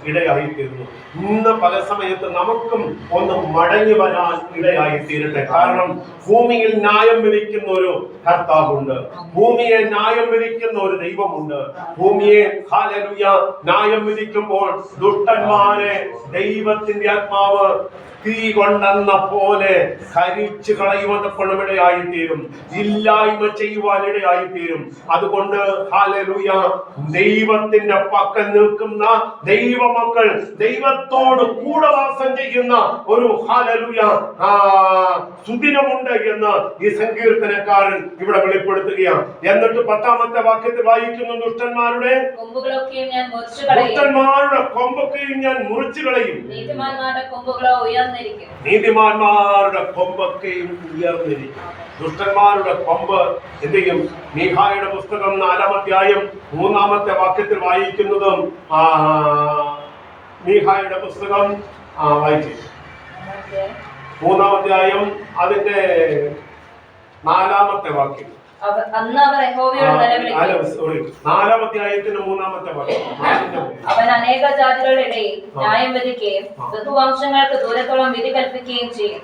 ഇടയായിത്തീർന്നു. ഇന്ന് പല സമയത്ത് നമുക്കും ഒന്ന് മടങ്ങി വരാൻ ഇടയായിത്തീരട്ടെ. കാരണം ഭൂമിയിൽ ന്യായം വിധിക്കുന്ന ഒരു കർത്താവുണ്ട്, ഭൂമിയെ ന്യായം വിധിക്കുന്ന ഒരു ദൈവമുണ്ട്. ഭൂമിയെ ഹല്ലേലൂയ ന്യായം വിധിക്കുമ്പോൾ ദുഷ്ടന്മാരെ ദൈവത്തിന്റെ ആത്മാവ് തീ കൊണ്ടെന്ന പോലെ കരിച്ചു കളയുവാനിടയായിത്തീരും, ഇല്ലായ്മ ചെയ്യുവാനിടയായിത്തീരും. അതുകൊണ്ട് ഹല്ലേലൂയ, ദൈവത്തിന്റെ പക്കൽ നിൽക്കുന്ന ദൈവമക്കൾ, ദൈവത്തോട് കൂടെ വാസം ചെയ്യുന്ന ഒരു ഹല്ലേലൂയ സുദിനമുണ്ട് എന്ന് ഈ സങ്കീർത്തനക്കാരൻ ഇവിടെ വെളിപ്പെടുത്തുകയാണ്. എന്നിട്ട് 10ാമത്തെ വാക്യത്തിൽ വായിക്കുന്നു, ദുഷ്ടന്മാരുടെ കൊമ്പൊക്കെയും ഞാൻ മുറിച്ചു കളയും, നീതിമാന്മാരുടെ കൊമ്പൊക്കെയും ഉയർന്നിരിക്കും. ദുഷ്ടന്മാരുടെ കൊമ്പ് എന്ത് ചെയ്യും? മീഖായുടെ പുസ്തകം 4-ാം അധ്യായം 3-ാമത്തെ വാക്യത്തിൽ വായിക്കുന്നതും, മീഖായുടെ പുസ്തകം വായിച്ചു 3-ാം അധ്യായം അതിന്റെ 4-ാമത്തെ വാക്യം. നാലാം അധ്യായത്തിന് 3-ാമത്തെ വാക്യം. അവൻ അനേക ജാതികളുടെ ഇടയിൽ ന്യായം വിധിക്കുകയും ബഹുവംശങ്ങൾക്ക് ദൂരത്തോളം വിധി കൽപ്പിക്കുകയും ചെയ്യും.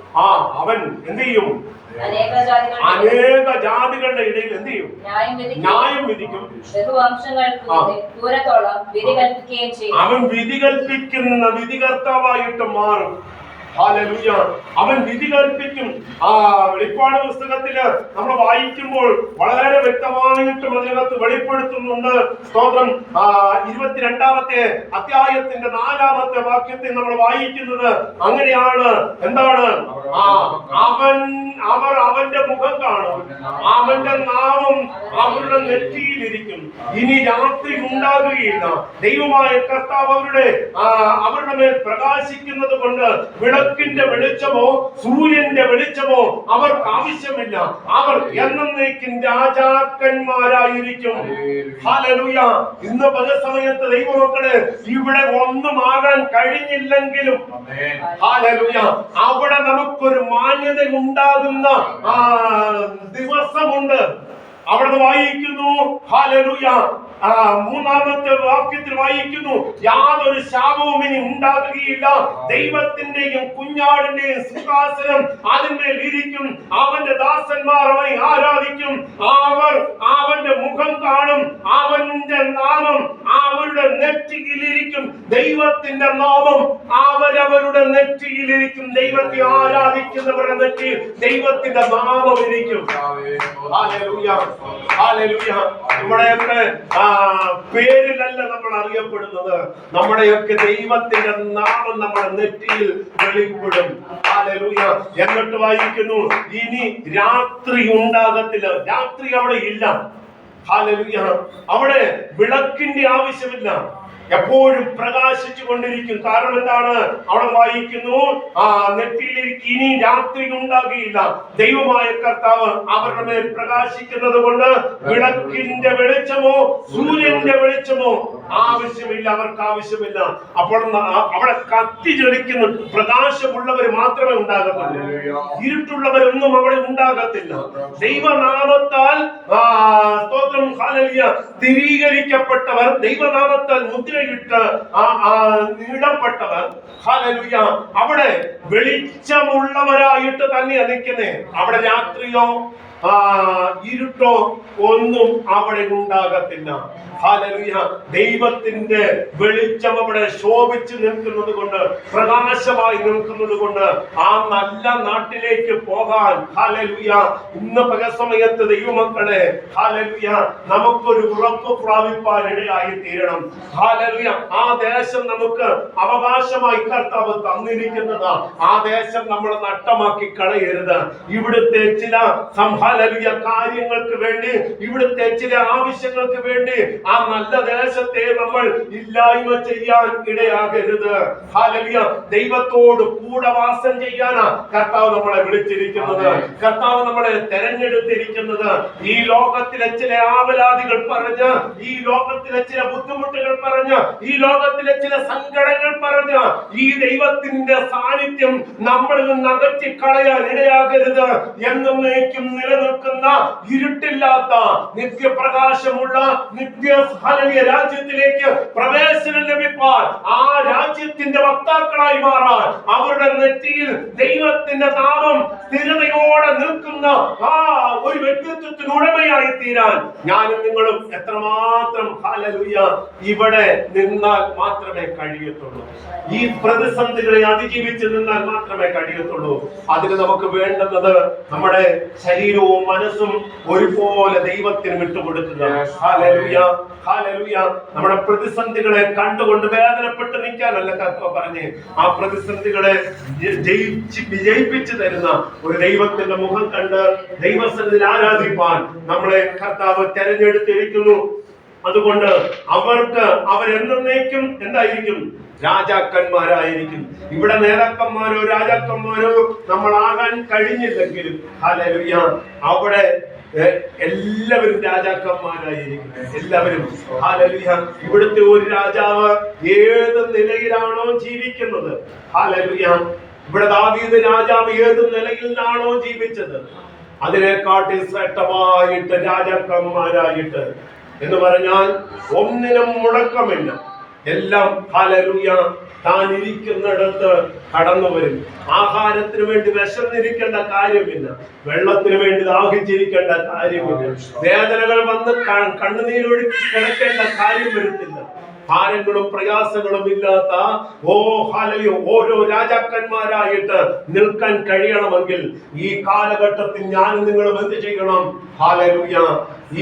അവൻ എന്ത് ചെയ്യും? അനേക ജാതികളുടെ ഇടയിൽ എന്ത് ചെയ്യും? ന്യായം വിധിക്കും, ബഹുവംശങ്ങൾക്ക് ദൂരത്തോളം വിധി കൽപ്പിക്കുകയും ചെയ്യും. അവൻ വിധി കൽപ്പിക്കുന്ന വിധികർത്താവായിട്ട് മാറും. ഹല്ലേലൂയ, അവൻ വിധി കൽപ്പിക്കും. വെളിപ്പാട് പുസ്തകത്തില് നമ്മൾ വായിക്കുമ്പോൾ വളരെ വ്യക്തമായിട്ടും അതിനകത്ത് വെളിപ്പെടുത്തുന്നുണ്ട്. സ്തോത്രം, 22-ാമത്തെ അധ്യായത്തിന്റെ 4-ാമത്തെ വാക്യത്തിൽ നമ്മൾ വായിക്കുന്നത് അങ്ങനെയാണ്. എന്താണ്? അവർ അവന്റെ മുഖം കാണും, അവന്റെ നാമം അവരുടെ നെറ്റിയിലിരിക്കും, ഇനി രാത്രി ഉണ്ടാകുകയില്ല. ദൈവമായ കർത്താവ് അവരുടെ മേൽ പ്രകാശിക്കുന്നത് കൊണ്ട് വിളക്ക് വിളക്കിന്റെ വെളിച്ചമോ സൂര്യന്റെ വെളിച്ചമോ അവർക്ക് ആവശ്യമില്ല. അവർ എന്നേക്കും രാജാക്കന്മാരായിരിക്കും. ഹല്ലേലൂയ. ഇന്ന് പല സമയത്ത് ദൈവമക്കളെ ഇവിടെ ഒന്നും ആകാൻ കഴിഞ്ഞില്ലെങ്കിലും ഹല്ലേലൂയ അവിടെ നമുക്കൊരു മാന്യത ഉണ്ടാകുന്ന ദിവസമുണ്ട്. അവിടെ വായിക്കുന്നു ഹല്ലേലൂയ, മൂന്നാമത്തെ വാക്യത്തിൽ വായിക്കുന്നു, യാതൊരു ശാപവും ഇനി ഉണ്ടാകുകയില്ല. ദൈവത്തിന്റെയും കുഞ്ഞാടിന്റെയും സിംഹാസനം അതിന്മേൽ ഇരിക്കും. അവന്റെ ദാസന്മാർ അവനെ ആരാധിക്കും. അവർ അവന്റെ മുഖം കാണും. അവന്റെ നാമം അവരുടെ നെറ്റിയിലിരിക്കും. ദൈവത്തിന്റെ നാമം അവരവരുടെ നെറ്റിയിലിരിക്കും. ദൈവത്തെ ആരാധിക്കുന്നവരുടെ നെറ്റിയിൽ ദൈവത്തിന്റെ നാമം ഇരിക്കും. Hallelujah, hallelujah. നമ്മുടെയൊക്കെ പേരിലല്ല നമ്മൾ അറിയപ്പെടുന്നത്. നമ്മുടെയൊക്കെ ദൈവത്തിന്റെ നാമം നമ്മുടെ നെറ്റിയിൽ വെളിപ്പെടും. ഹല്ലേലൂയ. എന്നിട്ട് വായിക്കുന്നു, ഇനി രാത്രി ഉണ്ടാകത്തില്ല. രാത്രി അവിടെ ഇല്ല. ഹല്ലേലൂയ. അവിടെ വിളക്കിന്റെ ആവശ്യമില്ല. എപ്പോഴും പ്രകാശിച്ചു കൊണ്ടിരിക്കും. കാരണം എന്താണ്? അവിടെ വായിക്കുന്നു, നെറ്റിയിലേക്ക് ഇനി രാത്രി ഉണ്ടാകുകയില്ല. ദൈവമായ കർത്താവ് അവരുടെ മേൽ പ്രകാശിക്കുന്നത് കൊണ്ട് വിളക്കിന്റെ വെളിച്ചമോ സൂര്യന്റെ വെളിച്ചമോ ആവശ്യമില്ല. അവർക്ക് ആവശ്യമില്ല. അപ്പോൾ അവിടെ കത്തിജ്വലിക്കുന്ന പ്രകാശമുള്ളവർ മാത്രമേ ഉണ്ടാകത്തുള്ളൂ. ഇരുട്ടുള്ളവരൊന്നും അവിടെ ഉണ്ടാകത്തില്ല. ദൈവനാമത്താൽ സ്തോത്രം ഹല്ലേലൂയ സ്ഥിരീകരിക്കപ്പെട്ടവർ, ദൈവനാമത്താൽ മുദ്രയിട്ട് ഇടപെട്ടവർ ഹല്ലേലൂയ അവിടെ വെളിച്ചമുള്ളവരായിട്ട് തന്നെയാണ് നിൽക്കുന്നേ. അവിടെ രാത്രിയോ ഇരുട്ടോ ഒന്നും അവിടെ ഉണ്ടാകത്തില്ല. ഹല്ലേലൂയ. ദൈവത്തിന്റെ വെളിച്ചം അവിടെ ശോഭിച്ചു നിൽക്കുന്നത് കൊണ്ട്, പ്രകാശമായി നിൽക്കുന്നത് കൊണ്ട് ആ നല്ല നാട്ടിലേക്ക് പോകാൻ ഹല്ലേലൂയ ഇന്ന് പല സമയത്ത് ദൈവമക്കളെ ഹല്ലേലൂയ നമുക്കൊരു ഉറപ്പ് പ്രാപിപ്പാൻ ഇടയായി തീരണം. ഹല്ലേലൂയ. ആ ദേശം നമുക്ക് അവകാശമായി കർത്താവ് തന്നിരിക്കുന്നത്. ആ ദേശം നമ്മൾ നഷ്ടമാക്കി കളയരുത്. ഇവിടുത്തെ ചില ഹല്ലേലൂയ കാര്യങ്ങൾക്ക് വേണ്ടി, ഇവിടുത്തെ ചില ആവശ്യങ്ങൾക്ക് വേണ്ടി ആ നല്ല ദേശത്തെ നമ്മൾ ഇല്ലായ്മ ചെയ്യാൻ ഇടയാകരുത്. ഹല്ലേലൂയ. ദൈവത്തോട് കൂടെ വാസം ചെയ്യാനാ കർത്താവ് നമ്മളെ വിളിച്ചിരിക്കുന്നത്. കർത്താവ് നമ്മളെ തെരഞ്ഞെടുത്തിരിക്കുന്നത്. ഈ ലോകത്തിലെ ചില ആവലാതികൾ പറഞ്ഞ്, ഈ ലോകത്തിലെ ചില ബുദ്ധിമുട്ടുകൾ പറഞ്ഞ്, ഈ ലോകത്തിലെ ചില സങ്കടങ്ങൾ പറഞ്ഞ് ഈ ദൈവത്തിന്റെ സാന്നിധ്യം നമ്മളിൽ നിന്ന് അകറ്റി കളയാൻ ഇടയാകരുത്. എന്നേക്കും നിലനിൽക്കുന്ന ഇരുട്ടില്ലാത്ത നിത്യപ്രകാശമുള്ള നിത്യ ഹല്ലേലൂയ രാജ്യത്തിലേക്ക് പ്രവേശനം ലഭിപ്പാൻ, ആ രാജ്യത്തിന്റെ വക്താക്കളായി മാറാൻ, അവരുടെ നെറ്റിയിൽ ദൈവത്തിന്റെ നാമം സ്ഥിരതയോടെ നിൽക്കുന്ന ആ ഒരു വ്യക്തിത്വത്തിന് ഉടമയായി തീരാൻ ഞാനും നിങ്ങളും എത്രമാത്രം ഹല്ലേലൂയ ഇവിടെ നിന്നാൽ മാത്രമേ കഴിയത്തുള്ളൂ. ഈ പ്രതിസന്ധികളെ അതിജീവിച്ച് നിന്നാൽ മാത്രമേ കഴിയത്തുള്ളൂ. അതിന് നമുക്ക് വേണ്ടുന്നത് നമ്മുടെ ശരീരവും മനസ്സും ഒരുപോലെ ദൈവത്തിന് വിട്ടുകൊടുക്കുക. Hallelujah, hallelujah. നമ്മുടെ പ്രതിസന്ധികളെ കണ്ടുകൊണ്ട് വേദനപ്പെട്ട് നിൽക്കാനല്ല കർത്താവ് പറഞ്ഞ്, ആ പ്രതിസന്ധികളെ വിജയിപ്പിച്ചു തരുന്ന ഒരു ദൈവത്തിന്റെ മുഖം കണ്ട് ദൈവസന്നിധിയിൽ ആരാധിപ്പാൻ നമ്മളെ കർത്താവ് തെരഞ്ഞെടുത്തിരിക്കുന്നു. അതുകൊണ്ട് അവരെന്നേക്കും എന്തായിരിക്കും? രാജാക്കന്മാരായിരിക്കും. ഇവിടെ നേതാക്കന്മാരോ രാജാക്കന്മാരോ നമ്മളാകാൻ കഴിഞ്ഞില്ലെങ്കിലും ഹല്ലേലൂയ അവിടെ എല്ലാവരും രാജാക്കന്മാരായിരിക്കും. എല്ലാവരും ഹല്ലേലൂയ. ഇവിടുത്തെ ഒരു രാജാവ് ഏത് നിലയിലാണോ ജീവിക്കുന്നത്, ഹല്ലേലൂയ, ഇവിടെ ദാവീദ് രാജാവ് ഏത് നിലയിലാണോ ജീവിച്ചത് അതിനെക്കാട്ടി ശ്രേഷ്ഠമായിട്ട് രാജാക്കന്മാരായിട്ട് എന്ന് പറഞ്ഞാൽ ഒന്നിനും മുടക്കമില്ല. എല്ലാം ഹല്ലേലൂയ താൻ ഇരിക്കുന്നിടത്ത് കടന്നു വരും. ആഹാരത്തിന് വേണ്ടി വിശന്നിരിക്കേണ്ട കാര്യമില്ല. വെള്ളത്തിന് വേണ്ടി ദാഹിച്ചിരിക്കേണ്ട കാര്യമില്ല. വേദനകൾ വന്ന് കണ്ണുനീരൊഴുക്കി കിടക്കേണ്ട കാര്യം വരുത്തില്ല. ഭാരങ്ങളും പ്രയാസങ്ങളും ഇല്ലാത്ത ഹല്ലേലൂയ ഓരോ രാജാക്കന്മാരായിട്ട് നിൽക്കാൻ കഴിയണമെങ്കിൽ ഈ കാലഘട്ടത്തിൽ ഞാനും നിങ്ങളും എന്ത് ചെയ്യണം? ഹല്ലേലൂയ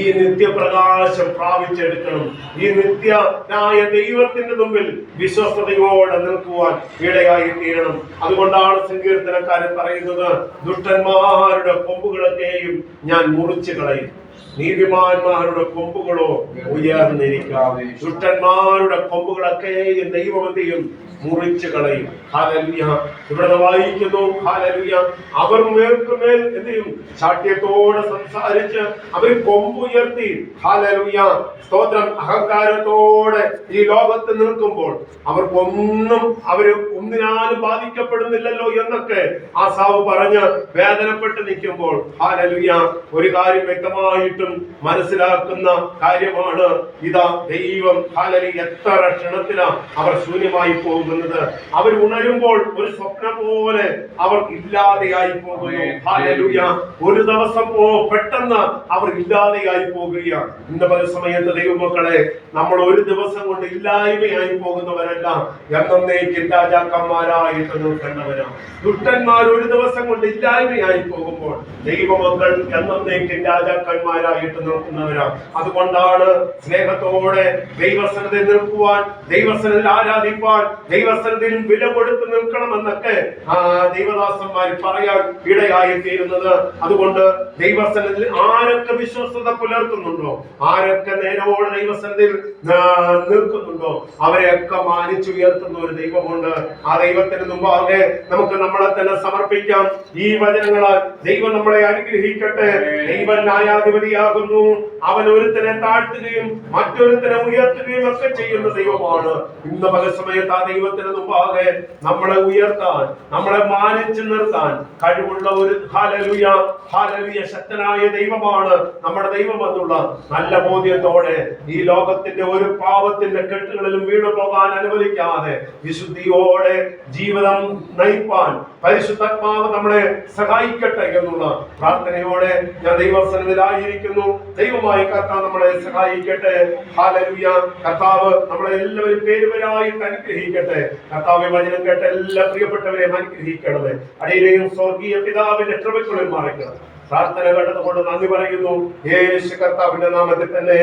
ഈ നിത്യപ്രകാശം പ്രാപിച്ചെടുക്കണം. ഈ നിത്യനായ ദൈവത്തിന്റെ മുമ്പിൽ വിശ്വസ്തയോടെ നിൽക്കുവാൻ ഇടയായി തീരണം. അതുകൊണ്ടാണ് സങ്കീർത്തനക്കാരൻ പറയുന്നത്, ദുഷ്ടന്മാരുടെ കൊമ്പുകളൊക്കെയും ഞാൻ മുറിച്ചു കളയും. നീതിമാന്മാരുടെ കൊമ്പുകളോ ഉയർന്നിരിക്കാതെ. ദുഷ്ടന്മാരുടെ കൊമ്പുകളൊക്കെ ദൈവം എന്ത് ചെയ്യും? മുറിച്ചു കളയും. ഹല്ലേലൂയ. ഇവിടെ വായിക്കുന്നു, ഹല്ലേലൂയ, അവർ മേൽക്കുമേൽ എന്ത് ചെയ്യും? ശാഠ്യത്തോടെ സംസാരിച്ച് അവർ കൊമ്പുയർത്തി, ഹല്ലേലൂയ, സ്തോത്രം, അഹങ്കാരത്തോടെ ഈ ലോകത്ത് നിൽക്കുമ്പോൾ അവര് ഒന്നിനാലും ബാധിക്കപ്പെടുന്നില്ലല്ലോ എന്നൊക്കെ ആസാവ് പറഞ്ഞ് വേദനപ്പെട്ട് നിൽക്കുമ്പോൾ, ഹല്ലേലൂയ, ഒരു കാര്യം വ്യക്തമായിട്ടും മനസ്സിലാക്കുന്ന കാര്യമാണ്. ഇതാ ദൈവം, ഹല്ലേലൂയ, എത്ര ക്ഷണത്തിലാ അവർ ശൂന്യമായി പോകുന്നത്. അവർ ഉണരുമ്പോൾ ഒരു സ്വപ്നം പോലെ അവർ ഇല്ലാതെയായി പോകുന്നു. ഹല്ലേലൂയ. ഒരു ദിവസം പെട്ടെന്ന് അവർ ഇല്ലാതെയായി പോകുകയാണ്. ഇന്ന് പല സമയത്ത് ദൈവമക്കളെ, നമ്മൾ ഒരു ദിവസം കൊണ്ട് ഇല്ലായ്മയായി പോകുന്നവരല്ല, എന്നേക്കും രാജാക്കന്മാരായിട്ട് നിൽക്കേണ്ടവരാണ്. ദുഷ്ടന്മാർ ഒരു ദിവസം കൊണ്ട് ഇല്ലായ്മയായി പോകുമ്പോൾ ദൈവമക്കൾ എന്നേക്കും രാജാക്കന്മാരായിട്ട് നിൽക്കുന്നവരാണ്. അതുകൊണ്ടാണ് സ്നേഹത്തോടെ ദൈവസന്നിധിയിൽ നിൽക്കുവാൻ, ദൈവസന്നിധിയിൽ ആരാധിപ്പാൻ, ദൈവസന്നിധിയിൽ വില കൊടുത്ത് നിൽക്കണമെന്നൊക്കെ ദൈവദാസന്മാർ പറയാൻ ഇടയായി തീരുന്നത്. അതുകൊണ്ട് ദൈവസന്നിധിയിൽ ആരൊക്കെ വിശ്വസ്തത പുലർത്തുന്നുണ്ടോ, ആരൊക്കെ നേരോടെ ദൈവസന്നിധിയിൽ നിൽക്കുന്നുണ്ടോ, അവരെയൊക്കെ മാനിച്ചുയർത്തുന്ന ഒരു ദൈവമുണ്ട്. ആ ദൈവത്തിന് മുമ്പാകെ നമുക്ക് നമ്മളെ തന്നെ സമർപ്പിക്കാം. ഈ വചനങ്ങളാൽ ദൈവം നമ്മളെ അനുഗ്രഹിക്കട്ടെ. ദൈവം ന്യായാധിപതിയാകുന്നു. അവൻ ഒരുത്തനെ താഴ്ത്തുകയും മറ്റൊരുത്തനെ ഉയർത്തുകയും ഒക്കെ ചെയ്യുന്ന ദൈവമാണ്. ഇന്ന് പല സമയത്ത് ആ ദൈവത്തിന് മുമ്പാകെ നമ്മളെ ഉയർത്താൻ, നമ്മളെ മാനിച്ചു നിർത്താൻ കഴിവുള്ള ഒരു ഹല്ലേലൂയ, ഹല്ലേലൂയ, ശക്തനായ ദൈവമാണ് നമ്മുടെ ദൈവം എന്നുള്ള നല്ല ബോധ്യത്തോടെ ഈ ലോകത്തിന്റെ ഒരു പാപത്തിന്റെ കെട്ടുകളിലും വീണു പോകാൻ അനുവദിക്കാതെ വിശുദ്ധിയോടെ ജീവിതം നയിപ്പാൻ പരിശുദ്ധാത്മാവ് നമ്മളെ സഹായിക്കട്ടെ എന്നുള്ള പ്രാർത്ഥനയോടെ ഞാൻ ദൈവസന്നിധിയിലായിരിക്കുന്നു. ദൈവമായ കർത്താവ് നമ്മളെ സഹായിക്കട്ടെ. ഹല്ലേലൂയ. കർത്താവ് നമ്മളെ എല്ലാവരും പേരുവരായിട്ട് അനുഗ്രഹിക്കട്ടെ. കർത്താവ് വചനം കേട്ട എല്ലാ പ്രിയപ്പെട്ടവരെയും അനുഗ്രഹിക്കണമേ. അടിയിലെയും സ്വർഗീയ പിതാവിന്റെ കൃപയ്ക്കുള്ളിൽ മാറിക്കണം. പ്രാർത്ഥന കേട്ടതുകൊണ്ട് നന്ദി പറയുന്നു. യേശു കർത്താവിന്റെ നാമത്തിൽ തന്നെ.